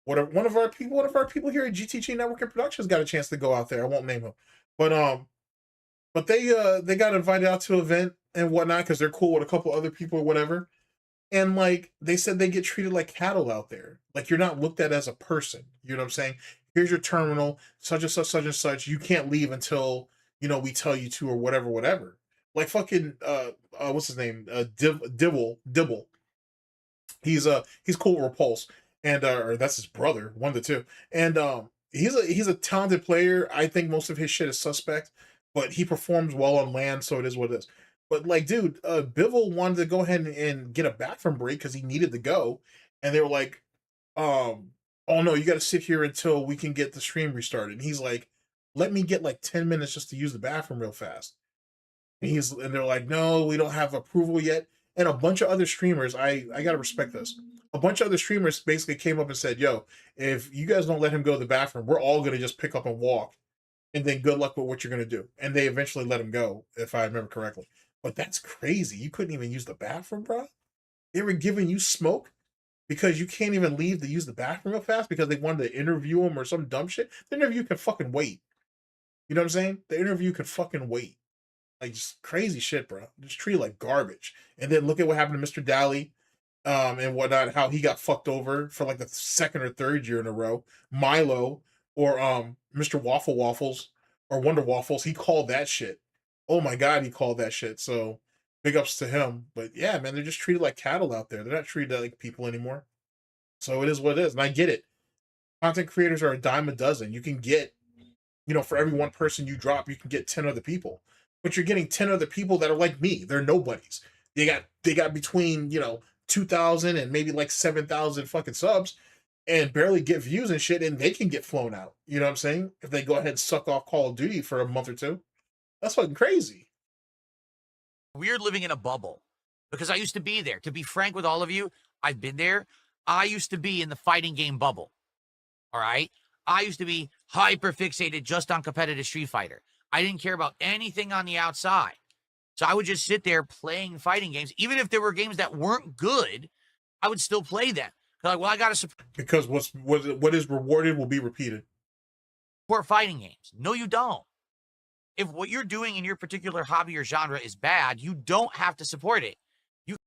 S2: Whatever. One of our people here at GTG Network and Productions got a chance to go out there. I won't name him. But they got invited out to an event and whatnot because they're cool with a couple other people or whatever. And like they said, they get treated like cattle out there. Like you're not looked at as a person. You know what I'm saying? Here's your terminal, such and such, such and such. You can't leave until we tell you to, or whatever. Like fucking what's his name? Dibble. He's cool with Repulse, and or that's his brother, one of the two. And he's a talented player. I think most of his shit is suspect, but he performs well on land, so it is what it is. But like, dude, Bivol wanted to go ahead and get a bathroom break because he needed to go, and they were like, oh no, you got to sit here until we can get the stream restarted. And he's like, let me get like 10 minutes just to use the bathroom real fast. And they're like, no, we don't have approval yet. And a bunch of other streamers, I gotta respect this. A bunch of other streamers basically came up and said, yo, if you guys don't let him go to the bathroom, we're all gonna just pick up and walk. And then good luck with what you're gonna do. And they eventually let him go, if I remember correctly. But that's crazy. You couldn't even use the bathroom, bro. They were giving you smoke because you can't even leave to use the bathroom real fast because they wanted to interview him or some dumb shit. The interview can fucking wait. You know what I'm saying? The interview can fucking wait. Like, just crazy shit, bro. Just treat it like garbage. And then look at what happened to Mr. Daly and whatnot, how he got fucked over for like the second or third year in a row. Milo or Mr. Waffles or Wonder Waffles, he called that shit. Oh my God, he called that shit. So big ups to him. But yeah, man, they're just treated like cattle out there. They're not treated like people anymore. So it is what it is. And I get it. Content creators are a dime a dozen. You can get, for every one person you drop, you can get 10 other people. But you're getting 10 other people that are like me. They're nobodies. They got between, 2,000 and maybe like 7,000 fucking subs and barely get views and shit, and they can get flown out. You know what I'm saying? If they go ahead and suck off Call of Duty for a month or two. That's fucking crazy.
S3: Weird living in a bubble because I used to be there. To be frank with all of you, I've been there. I used to be in the fighting game bubble. All right? I used to be hyper fixated just on competitive Street Fighter. I didn't care about anything on the outside. So I would just sit there playing fighting games. Even if there were games that weren't good, I would still play them. Like, well, I got to support.
S2: Because what is rewarded will be repeated.
S3: Support fighting games. No, you don't. If what you're doing in your particular hobby or genre is bad, you don't have to support it.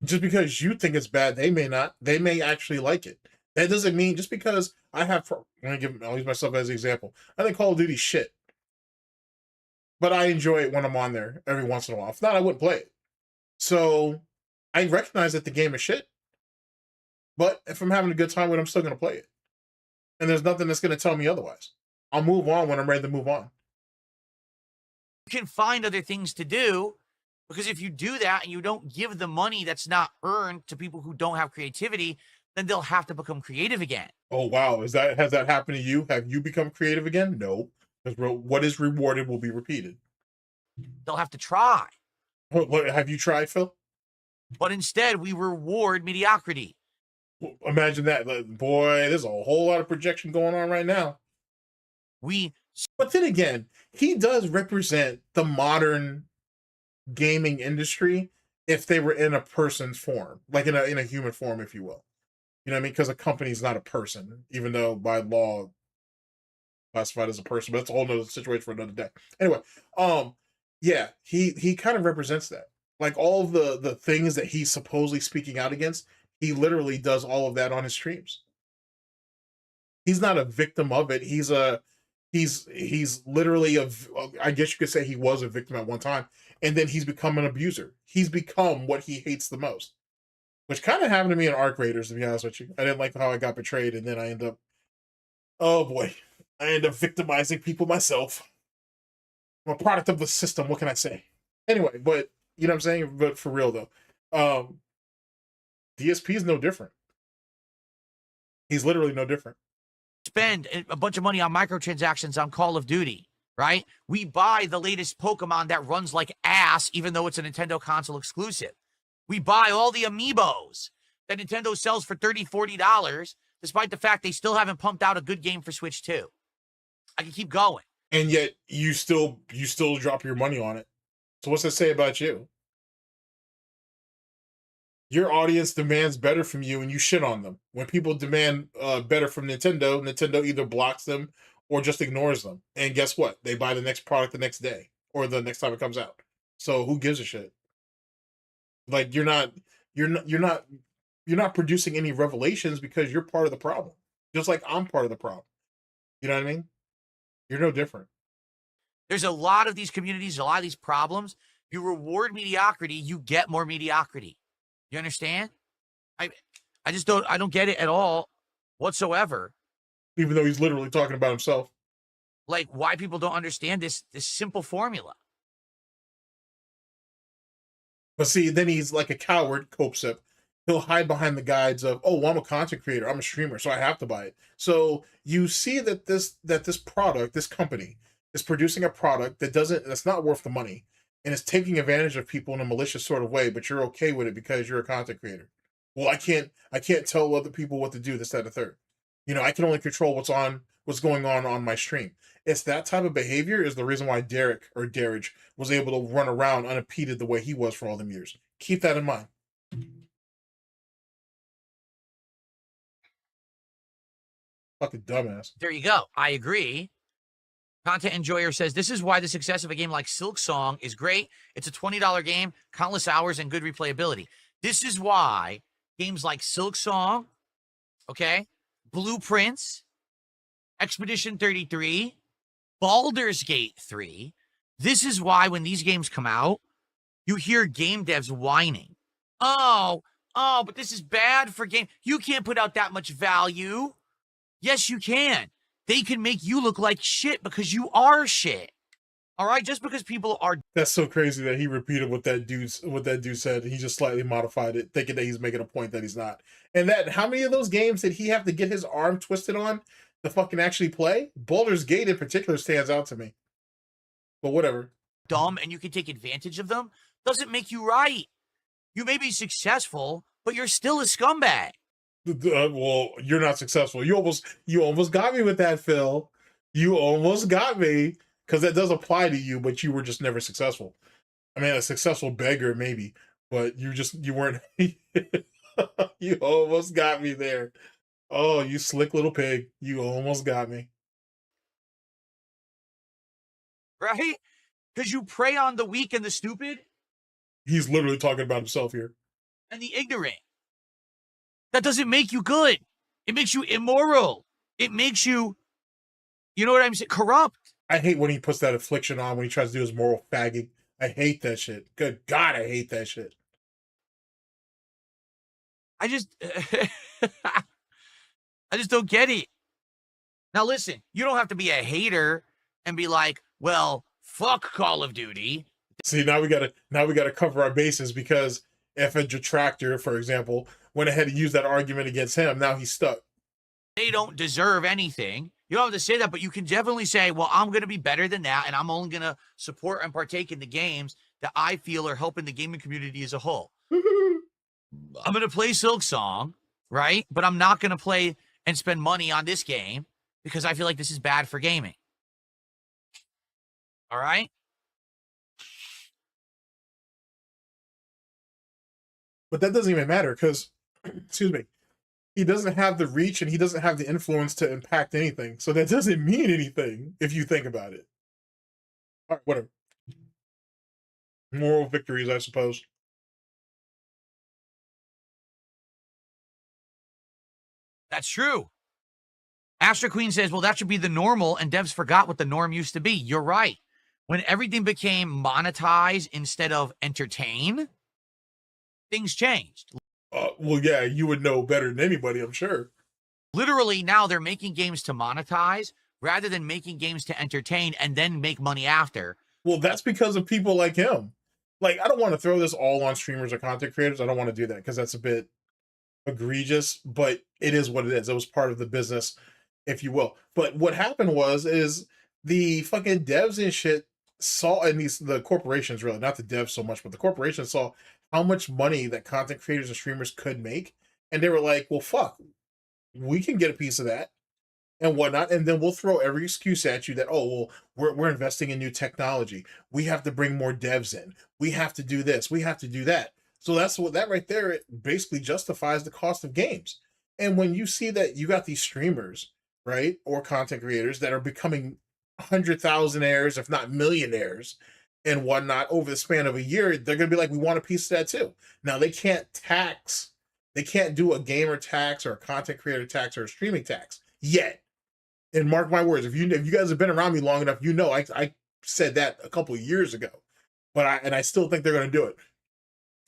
S2: Just because you think it's bad, they may not. They may actually like it. That doesn't mean just because I'll use myself as an example. I think Call of Duty's shit. But I enjoy it when I'm on there every once in a while. If not, I wouldn't play it. So I recognize that the game is shit. But if I'm having a good time with it, I'm still going to play it. And there's nothing that's going to tell me otherwise. I'll move on when I'm ready to move on.
S3: You can find other things to do, because if you do that and you don't give the money that's not earned to people who don't have creativity, then they'll have to become creative again.
S2: Oh, wow. Has that happened to you? Have you become creative again? No. Because what is rewarded will be repeated.
S3: They'll have to try.
S2: What have you tried, Phil?
S3: But instead, we reward mediocrity.
S2: Imagine that. Boy, there's a whole lot of projection going on right now. But then again, he does represent the modern gaming industry if they were in a person's form, like in a human form, if you will. You know what I mean? Because a company is not a person, even though by law classified as a person, but that's a whole nother situation for another day. Anyway, yeah, he kind of represents that. Like all of the things that he's supposedly speaking out against, he literally does all of that on his streams. He's not a victim of it. He's literally I guess you could say he was a victim at one time, and then he's become an abuser. He's become what he hates the most, which kind of happened to me in Arc Raiders, to be honest with you. I didn't like how I got betrayed, and then I end up, oh boy, I end up victimizing people myself. I'm a product of the system. What can I say? Anyway, but you know what I'm saying? But for real though, DSP is no different. He's literally no different.
S3: Spend a bunch of money on microtransactions on Call of Duty, right? We buy the latest Pokemon that runs like ass, even though it's a Nintendo console exclusive. We buy all the amiibos that Nintendo sells for $30, $40, despite the fact they still haven't pumped out a good game for Switch 2. I can keep going.
S2: And yet you still drop your money on it. So what's that say about you? Your audience demands better from you and you shit on them. When people demand better from Nintendo, Nintendo either blocks them or just ignores them. And guess what? They buy the next product the next day or the next time it comes out. So who gives a shit? Like you're not producing any revelations because you're part of the problem. Just like I'm part of the problem. You know what I mean? You're no different.
S3: There's a lot of these communities, a lot of these problems. You reward mediocrity, you get more mediocrity. You understand? I don't get it at all whatsoever.
S2: Even though he's literally talking about himself.
S3: Like why people don't understand this simple formula.
S2: But see, then he's like a coward, Copesip. He'll hide behind the guides of, oh, well, I'm a content creator, I'm a streamer, so I have to buy it. So you see that this product, this company, is producing a product that's not worth the money, and it's taking advantage of people in a malicious sort of way, but you're okay with it because you're a content creator. Well, I can't tell other people what to do, this, that, and the third. You know, I can only control what's going on my stream. It's that type of behavior is the reason why Darridge was able to run around unimpeded the way he was for all them years. Keep that in mind. Fucking dumbass.
S3: There you go. I agree. Content Enjoyer says, this is why the success of a game like Silk Song is great. It's a $20 game, countless hours, and good replayability. This is why games like Silk Song, okay, Blueprints, Expedition 33, Baldur's Gate 3, this is why when these games come out, you hear game devs whining. Oh, but this is bad for game. You can't put out that much value. Yes, you can. They can make you look like shit because you are shit. All right, just because people are.
S2: That's so crazy that he repeated what that dude said. He just slightly modified it, thinking that he's making a point that he's not. And that how many of those games did he have to get his arm twisted on to fucking actually play? Baldur's Gate in particular stands out to me. But whatever.
S3: Dumb and you can take advantage of them doesn't make you right. You may be successful, but you're still a scumbag.
S2: Well, you're not successful. You almost got me with that, Phil. You almost got me, because that does apply to you, but you were just never successful. I mean, a successful beggar maybe, but you weren't. You almost got me there. Oh, you slick little pig. You almost got me.
S3: Right? Because you prey on the weak and the stupid.
S2: He's literally talking about himself here.
S3: And the ignorant. That doesn't make you good. It makes you immoral. It makes you, you know what I'm saying, corrupt.
S2: I hate when he puts that affliction on when he tries to do his moral fagging. I hate that shit. Good God, I hate that shit.
S3: I just don't get it. Now listen, you don't have to be a hater and be like, well, fuck Call of Duty.
S2: See, now we gotta cover our bases, because if a detractor, for example, went ahead and used that argument against him, now he's stuck.
S3: They don't deserve anything. You don't have to say that, but you can definitely say, well, I'm going to be better than that, and I'm only going to support and partake in the games that I feel are helping the gaming community as a whole. I'm going to play Silk Song, right? But I'm not going to play and spend money on this game because I feel like this is bad for gaming. All right?
S2: But that doesn't even matter, because, excuse me, he doesn't have the reach and he doesn't have the influence to impact anything. So that doesn't mean anything if you think about it. All right, whatever. Moral victories, I suppose.
S3: That's true. Astro Queen says, well, that should be the normal, and devs forgot what the norm used to be. You're right. When everything became monetize instead of entertain, things changed.
S2: Well, yeah, you would know better than anybody, I'm sure.
S3: Literally, now they're making games to monetize rather than making games to entertain and then make money after.
S2: Well, that's because of people like him. Like, I don't want to throw this all on streamers or content creators. I don't want to do that because that's a bit egregious, but it is what it is. It was part of the business, if you will. But what happened is the fucking devs and shit saw, and the corporations, really, not the devs so much, but the corporations saw how much money that content creators and streamers could make, and they were like, well, fuck, we can get a piece of that and whatnot, and then we'll throw every excuse at you that, oh, well, we're investing in new technology, we have to bring more devs in, we have to do this, we have to do that. So that's what that right there, it basically justifies the cost of games. And when you see that you got these streamers, right, or content creators that are becoming 100,000aires, if not millionaires and whatnot over the span of a year, they're going to be like, we want a piece of that too. Now, they can't do a gamer tax or a content creator tax or a streaming tax yet. And mark my words, if you guys have been around me long enough, you know I said that a couple of years ago. But I still think they're going to do it.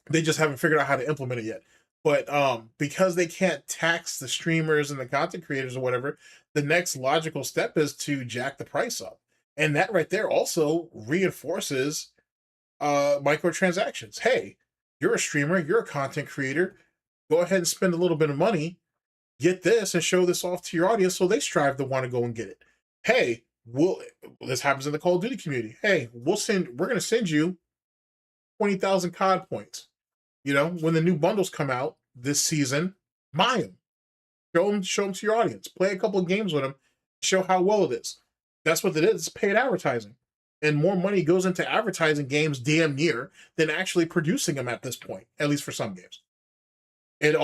S2: They just haven't figured out how to implement it yet. But because they can't tax the streamers and the content creators or whatever, the next logical step is to jack the price up. And that right there also reinforces microtransactions. Hey, you're a streamer, you're a content creator, go ahead and spend a little bit of money, get this and show this off to your audience so they strive to want to go and get it. Hey, this happens in the Call of Duty community. Hey, we're going to send you 20,000 COD points. You know, when the new bundles come out this season, buy them. Show them to your audience. Play a couple of games with them. Show how well it is. That's what it is. It's paid advertising. And more money goes into advertising games damn near than actually producing them at this point, at least for some games. It's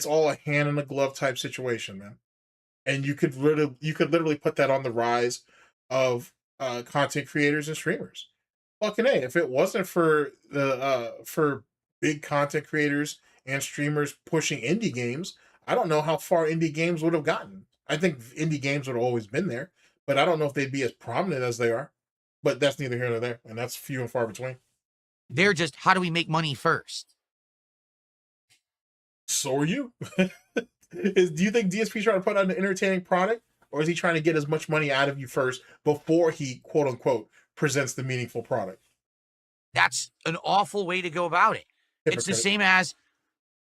S2: all a hand in a glove type situation, man. And you could literally put that on the rise of content creators and streamers. Fucking A, if it wasn't for for big content creators and streamers pushing indie games, I don't know how far indie games would have gotten. I think indie games would have always been there, but I don't know if they'd be as prominent as they are. But that's neither here nor there, and that's few and far between.
S3: They're just, how do we make money first?
S2: So are you. Do you think DSP's trying to put out an entertaining product, or is he trying to get as much money out of you first before he, quote unquote, presents the meaningful product?
S3: That's an awful way to go about it. It's the same as,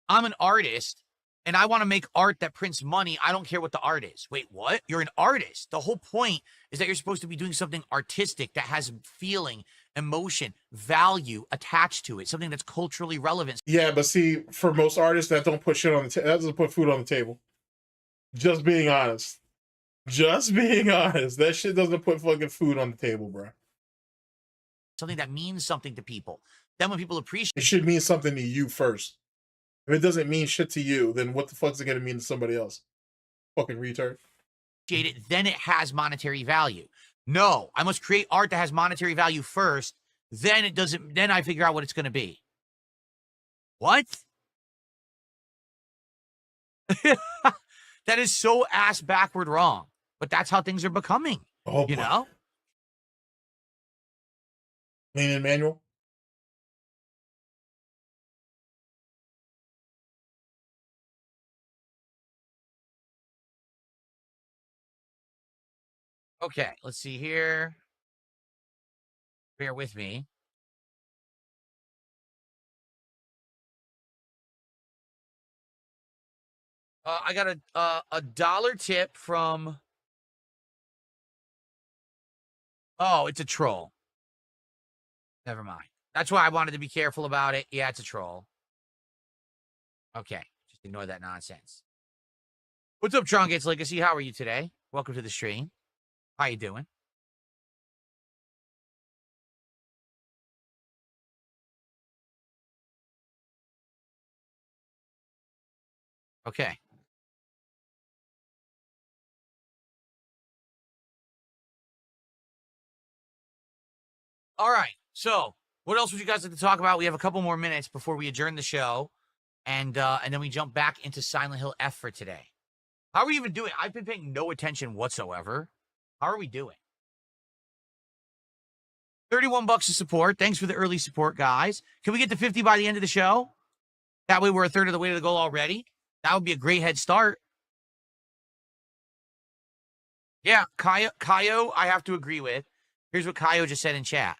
S3: I'm an artist and I want to make art that prints money. I don't care what the art is. Wait, what? You're an artist. The whole point is that you're supposed to be doing something artistic that has feeling, emotion, value attached to it, something that's culturally relevant.
S2: Yeah, but see, for most artists, that don't put shit on the that doesn't put food on the table. Just being honest. Just being honest. That shit doesn't put fucking food on the table, bro.
S3: Something that means something to people. Then when people appreciate
S2: it, should mean something to you first. If it doesn't mean shit to you, then what the fuck's it gonna mean to somebody else? Fucking retard.
S3: It, then it has monetary value. No, I must create art that has monetary value first. Then it doesn't. Then I figure out what it's going to be. What? That is so ass backward wrong. But that's how things are becoming.
S2: Oh,
S3: you know.
S2: Lean in, Manuel.
S3: Okay, let's see here. Bear with me. I got a dollar tip from. Oh, it's a troll. Never mind. That's why I wanted to be careful about it. Yeah, it's a troll. Okay, just ignore that nonsense. What's up, Trungates Legacy? How are you today? Welcome to the stream. How you doing? Okay. All right. So, what else would you guys like to talk about? We have a couple more minutes before we adjourn the show, and then we jump back into Silent Hill F for today. How are we even doing? I've been paying no attention whatsoever. How are we doing? $31 of support. Thanks for the early support, guys. Can we get to 50 by the end of the show? That way we're a third of the way to the goal already. That would be a great head start. Yeah, Kaio, I have to agree with. Here's what Kaio just said in chat.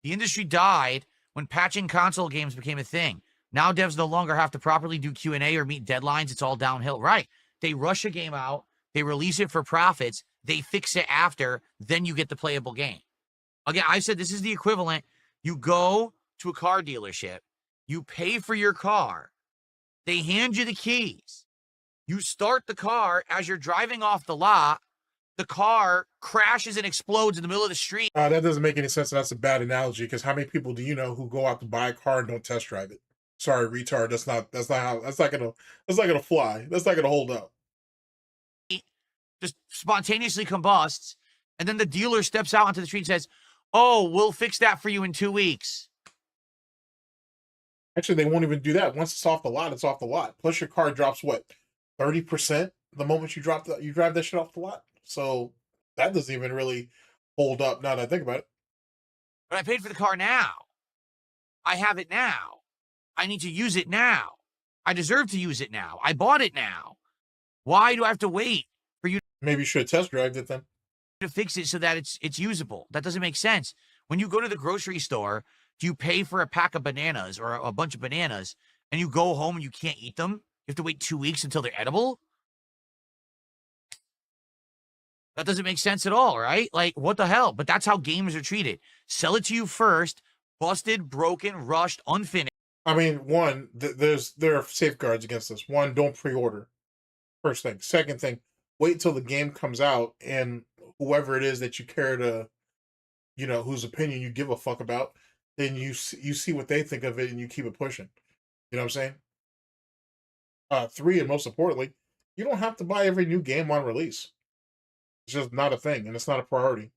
S3: The industry died when patching console games became a thing. Now devs no longer have to properly do Q&A or meet deadlines. It's all downhill. Right. They rush a game out. They release it for profits. They fix it after. Then you get the playable game. Again, I said this is the equivalent. You go to a car dealership. You pay for your car. They hand you the keys. You start the car. As you're driving off the lot, the car crashes and explodes in the middle of the street.
S2: That doesn't make any sense. That's a bad analogy, because how many people do you know who go out to buy a car and don't test drive it? Sorry, retard. That's not gonna fly. That's not gonna hold up.
S3: Just spontaneously combusts, and then the dealer steps out onto the street and says, "Oh, we'll fix that for you in 2 weeks."
S2: Actually, they won't even do that. Once it's off the lot, it's off the lot. Plus, your car drops what, 30% the moment you drive that shit off the lot. So that doesn't even really hold up now that I think about it.
S3: But I paid for the car now. I have it now. I need to use it now. I deserve to use it now. I bought it now. Why do I have to wait for you
S2: Maybe you should have test drive it then.
S3: to fix it so that it's usable? That doesn't make sense. When you go to the grocery store, do you pay for a pack of bananas or a bunch of bananas and you go home and you can't eat them? You have to wait 2 weeks until they're edible? That doesn't make sense at all, right? Like, what the hell? But that's how games are treated. Sell it to you first, busted, broken, rushed, unfinished.
S2: I mean, one, there are safeguards against this. One, don't pre-order. First thing. Second thing, wait till the game comes out and whoever it is that you care to, whose opinion you give a fuck about, then you see what they think of it and you keep it pushing. You know what I'm saying? 3, and most importantly, you don't have to buy every new game on release. It's just not a thing, and it's not a priority.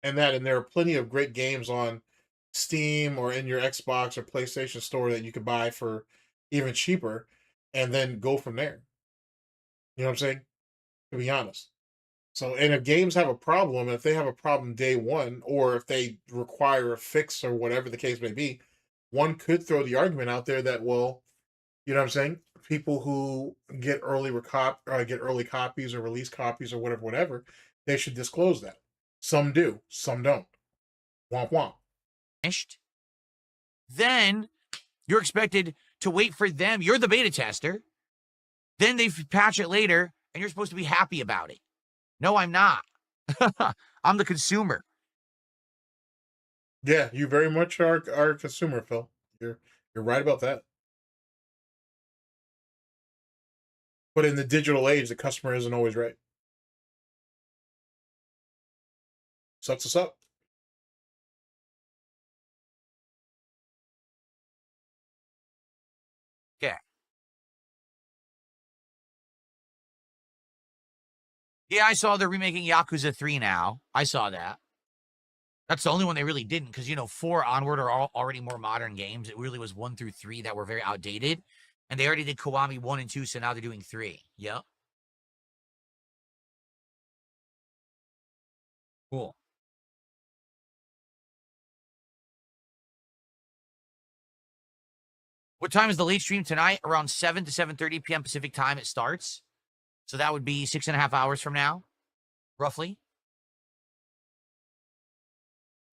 S2: And there are plenty of great games on Steam or in your Xbox or PlayStation store that you could buy for even cheaper and then go from there. You know what I'm saying? To be honest. So, and if games have a problem, if they have a problem day one, or if they require a fix or whatever the case may be, one could throw the argument out there that, well, you know what I'm saying? People who get early copies or release copies or whatever, they should disclose that. Some do, some don't. Womp womp.
S3: Then you're expected to wait for them. You're the beta tester. Then they patch it later, and you're supposed to be happy about it. No, I'm not. I'm the consumer.
S2: Yeah, you very much are a consumer, Phil. You're right about that. But in the digital age, the customer isn't always right. Sucks us up.
S3: Okay. Yeah, I saw they're remaking Yakuza 3 now. I saw that. That's the only one they really didn't, because, 4 onward are already more modern games. It really was 1 through 3 that were very outdated. And they already did Kiwami 1 and 2, so now they're doing 3. Yep. Cool. What time is the late stream tonight? Around 7 to 7:30 p.m. Pacific time it starts. So that would be 6.5 hours from now, roughly.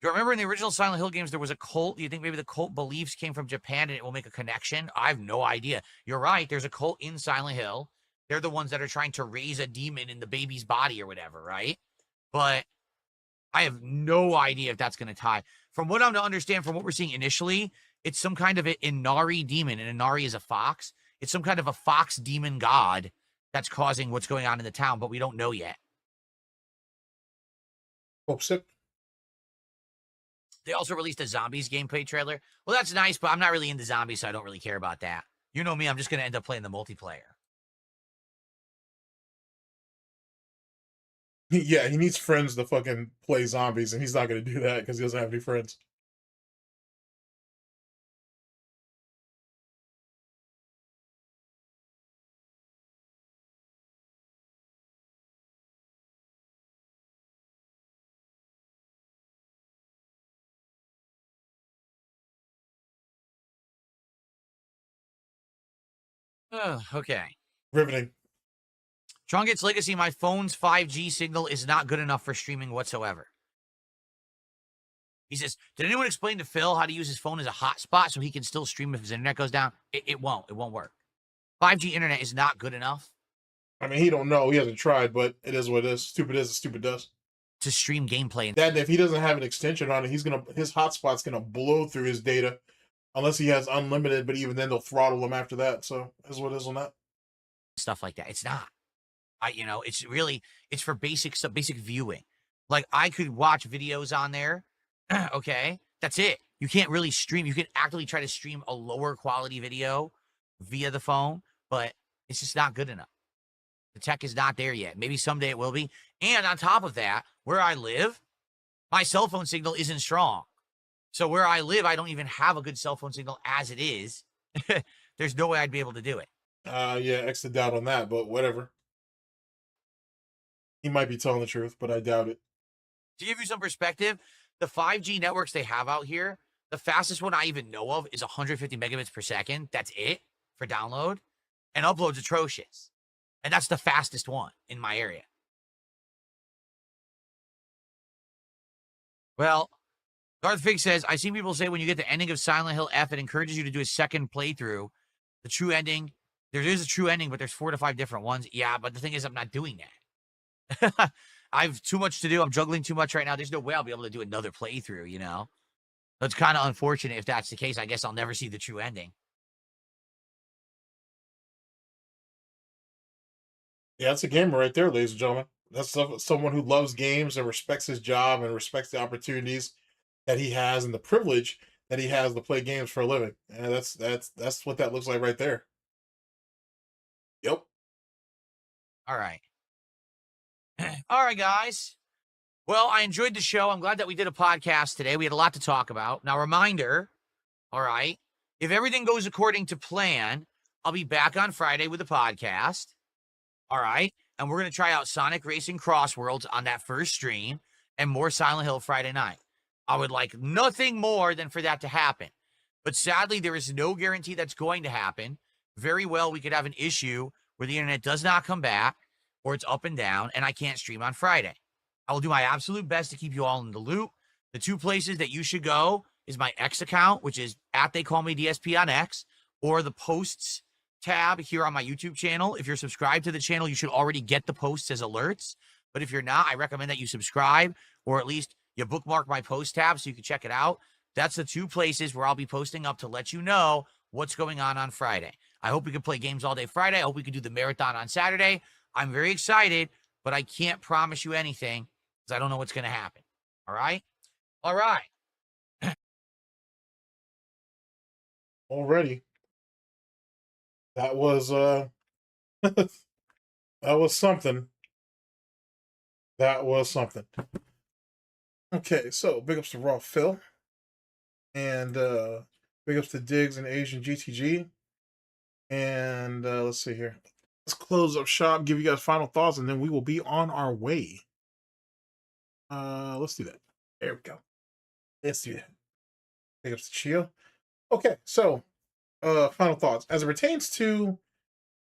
S3: Do you remember in the original Silent Hill games, there was a cult? Do you think maybe the cult beliefs came from Japan and it will make a connection? I have no idea. You're right. There's a cult in Silent Hill. They're the ones that are trying to raise a demon in the baby's body or whatever, right? But I have no idea if that's going to tie. From what I'm to understand, from what we're seeing initially, it's some kind of an Inari demon, and Inari is a fox. It's some kind of a fox demon god that's causing what's going on in the town, but we don't know yet.
S2: Oh, Sept.
S3: They also released a zombies gameplay trailer. Well, that's nice, but I'm not really into zombies, so I don't really care about that. You know me, I'm just going to end up playing the multiplayer.
S2: Yeah, he needs friends to fucking play zombies, and he's not going to do that because he doesn't have any friends.
S3: Okay.
S2: Riveting.
S3: Trungate's Legacy, my phone's 5G signal is not good enough for streaming whatsoever. He says, did anyone explain to Phil how to use his phone as a hotspot so he can still stream if his internet goes down? It won't. It won't work. 5G internet is not good enough.
S2: I mean, he don't know. He hasn't tried, but it is what it is. Stupid is, stupid does.
S3: To stream gameplay.
S2: That if he doesn't have an extension on it, his hotspot's gonna blow through his data, unless he has unlimited. But even then, they'll throttle him after that. So is what it is on that.
S3: Stuff like that. It's not. It's for basic viewing. Like I could watch videos on there. Okay, that's it. You can't really stream. You can actively try to stream a lower quality video via the phone, but it's just not good enough. The tech is not there yet. Maybe someday it will be. And on top of that, where I live, my cell phone signal isn't strong. So where I live, I don't even have a good cell phone signal as it is. There's no way I'd be able to do it.
S2: Yeah, extra doubt on that, but whatever. He might be telling the truth, but I doubt it.
S3: To give you some perspective, the 5G networks they have out here, the fastest one I even know of is 150 megabits per second. That's it for download. And upload's atrocious. And that's the fastest one in my area. Well, Darth Fig says, I've seen people say when you get the ending of Silent Hill F, it encourages you to do a second playthrough. The true ending, there is a true ending, but there's 4 to 5 different ones. Yeah, but the thing is, I'm not doing that. I have too much to do. I'm juggling too much right now. There's no way I'll be able to do another playthrough, you know? So it's kind of unfortunate if that's the case. I guess I'll never see the true ending.
S2: Yeah, that's a gamer right there, ladies and gentlemen. That's someone who loves games and respects his job and respects the opportunities that he has and the privilege that he has to play games for a living. And that's what that looks like right there. Yep.
S3: All right. All right, guys. Well, I enjoyed the show. I'm glad that we did a podcast today. We had a lot to talk about. Now, reminder, all right, if everything goes according to plan, I'll be back on Friday with a podcast. All right. And we're going to try out Sonic Racing Crossworlds on that first stream and more Silent Hill Friday night. I would like nothing more than for that to happen. But sadly, there is no guarantee that's going to happen. Very well, we could have an issue where the internet does not come back or it's up and down and I can't stream on Friday. I will do my absolute best to keep you all in the loop. The 2 places that you should go is my X account, which is @TheyCallMeDSP on X, or the posts tab here on my YouTube channel. If you're subscribed to the channel, you should already get the posts as alerts. But if you're not, I recommend that you subscribe, or at least you bookmark my post tab so you can check it out. That's the 2 places where I'll be posting up to let you know what's going on Friday. I hope we can play games all day Friday. I hope we can do the marathon on Saturday. I'm very excited, but I can't promise you anything because I don't know what's going to happen. All right? All right.
S2: Already. That was that was something. That was something. Okay, so big ups to Raw Phil. And big ups to Diggs and Asian GTG. And let's see here. Let's close up shop, give you guys final thoughts, and then we will be on our way. Let's do that. There we go. Let's do that. Big ups to Chio. Okay, so final thoughts. As it pertains to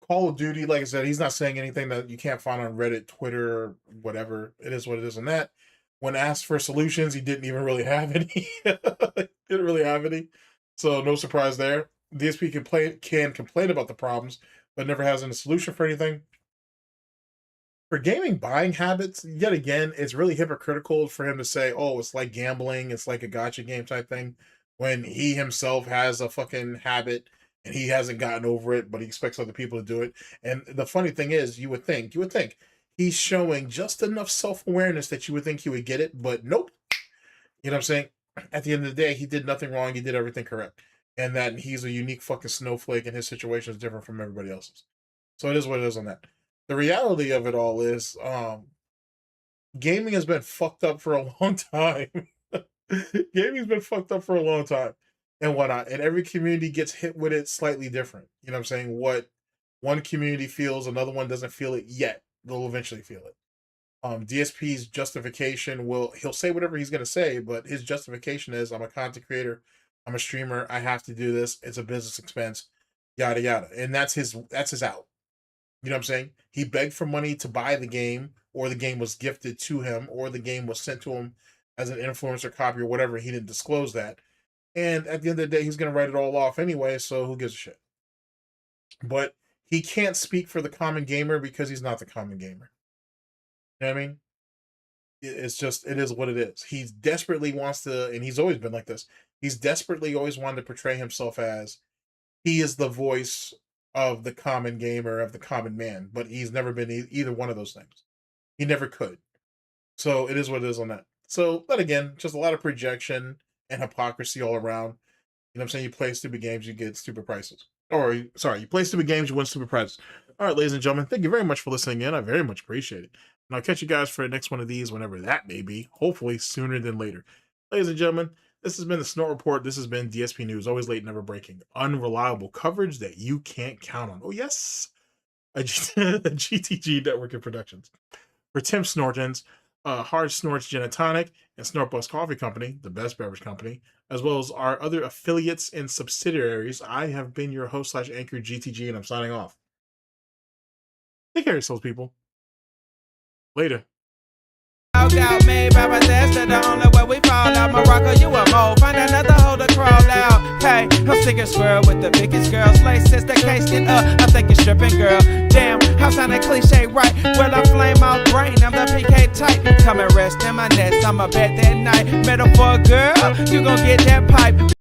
S2: Call of Duty, like I said, he's not saying anything that you can't find on Reddit, Twitter, whatever. It is what it is on that. When asked for solutions, he didn't even really have any. Didn't really have any. So no surprise there. DSP can complain about the problems, but never has any solution for anything. For gaming buying habits, yet again, it's really hypocritical for him to say, oh, it's like gambling, it's like a gacha game type thing, when he himself has a fucking habit and he hasn't gotten over it, but he expects other people to do it. And the funny thing is, you would think he's showing just enough self-awareness that you would think he would get it, but nope. You know what I'm saying? At the end of the day, he did nothing wrong. He did everything correct. And that he's a unique fucking snowflake and his situation is different from everybody else's. So it is what it is on that. The reality of it all is gaming has been fucked up for a long time. Gaming's been fucked up for a long time and whatnot. And every community gets hit with it slightly different. You know what I'm saying? What one community feels, another one doesn't feel it yet. They'll eventually feel it. DSP's justification he'll say whatever he's going to say, but his justification is, I'm a content creator, I'm a streamer, I have to do this, it's a business expense, yada yada, and that's his out. You know what I'm saying? He begged for money to buy the game, or the game was gifted to him, or the game was sent to him as an influencer copy or whatever. He didn't disclose that. And at the end of the day, he's going to write it all off anyway, so who gives a shit? But he can't speak for the common gamer because he's not the common gamer. You know what I mean? It's just, it is what it is. He desperately wants to, and he's always been like this, he's desperately always wanted to portray himself as he is the voice of the common gamer, of the common man, but he's never been either one of those things. He never could. So it is what it is on that. So, but again, just a lot of projection and hypocrisy all around. You know what I'm saying? You play stupid games, you get stupid prices. Or, sorry, you play stupid games, you win stupid prizes. All right, ladies and gentlemen, thank you very much for listening in. I very much appreciate it. And I'll catch you guys for the next one of these, whenever that may be. Hopefully sooner than later. Ladies and gentlemen, this has been the Snort Report. This has been DSP News. Always late, never breaking. Unreliable coverage that you can't count on. Oh, yes. A GTG Network of Productions. For Tim Snortons, Hard Snorts Gin and Tonic, and SnortBucks Coffee Company, the best beverage company, as well as our other affiliates and subsidiaries, I have been your host / anchor GTG, and I'm signing off. Take care of yourselves, people. Later.
S1: Out, made by Bethesda, the only way we fall out. Morocco, you a mole, find another hole to crawl out. Hey, I'm sticking squirrel with the biggest girls. Lace since the case get up, I'm thinking stripping girl. Damn, how sound a cliche, right? Well, I flame out brain, I'm the PK type. Come and rest in my nest, I'ma bet that night. Metaphor girl, you gon' get that pipe.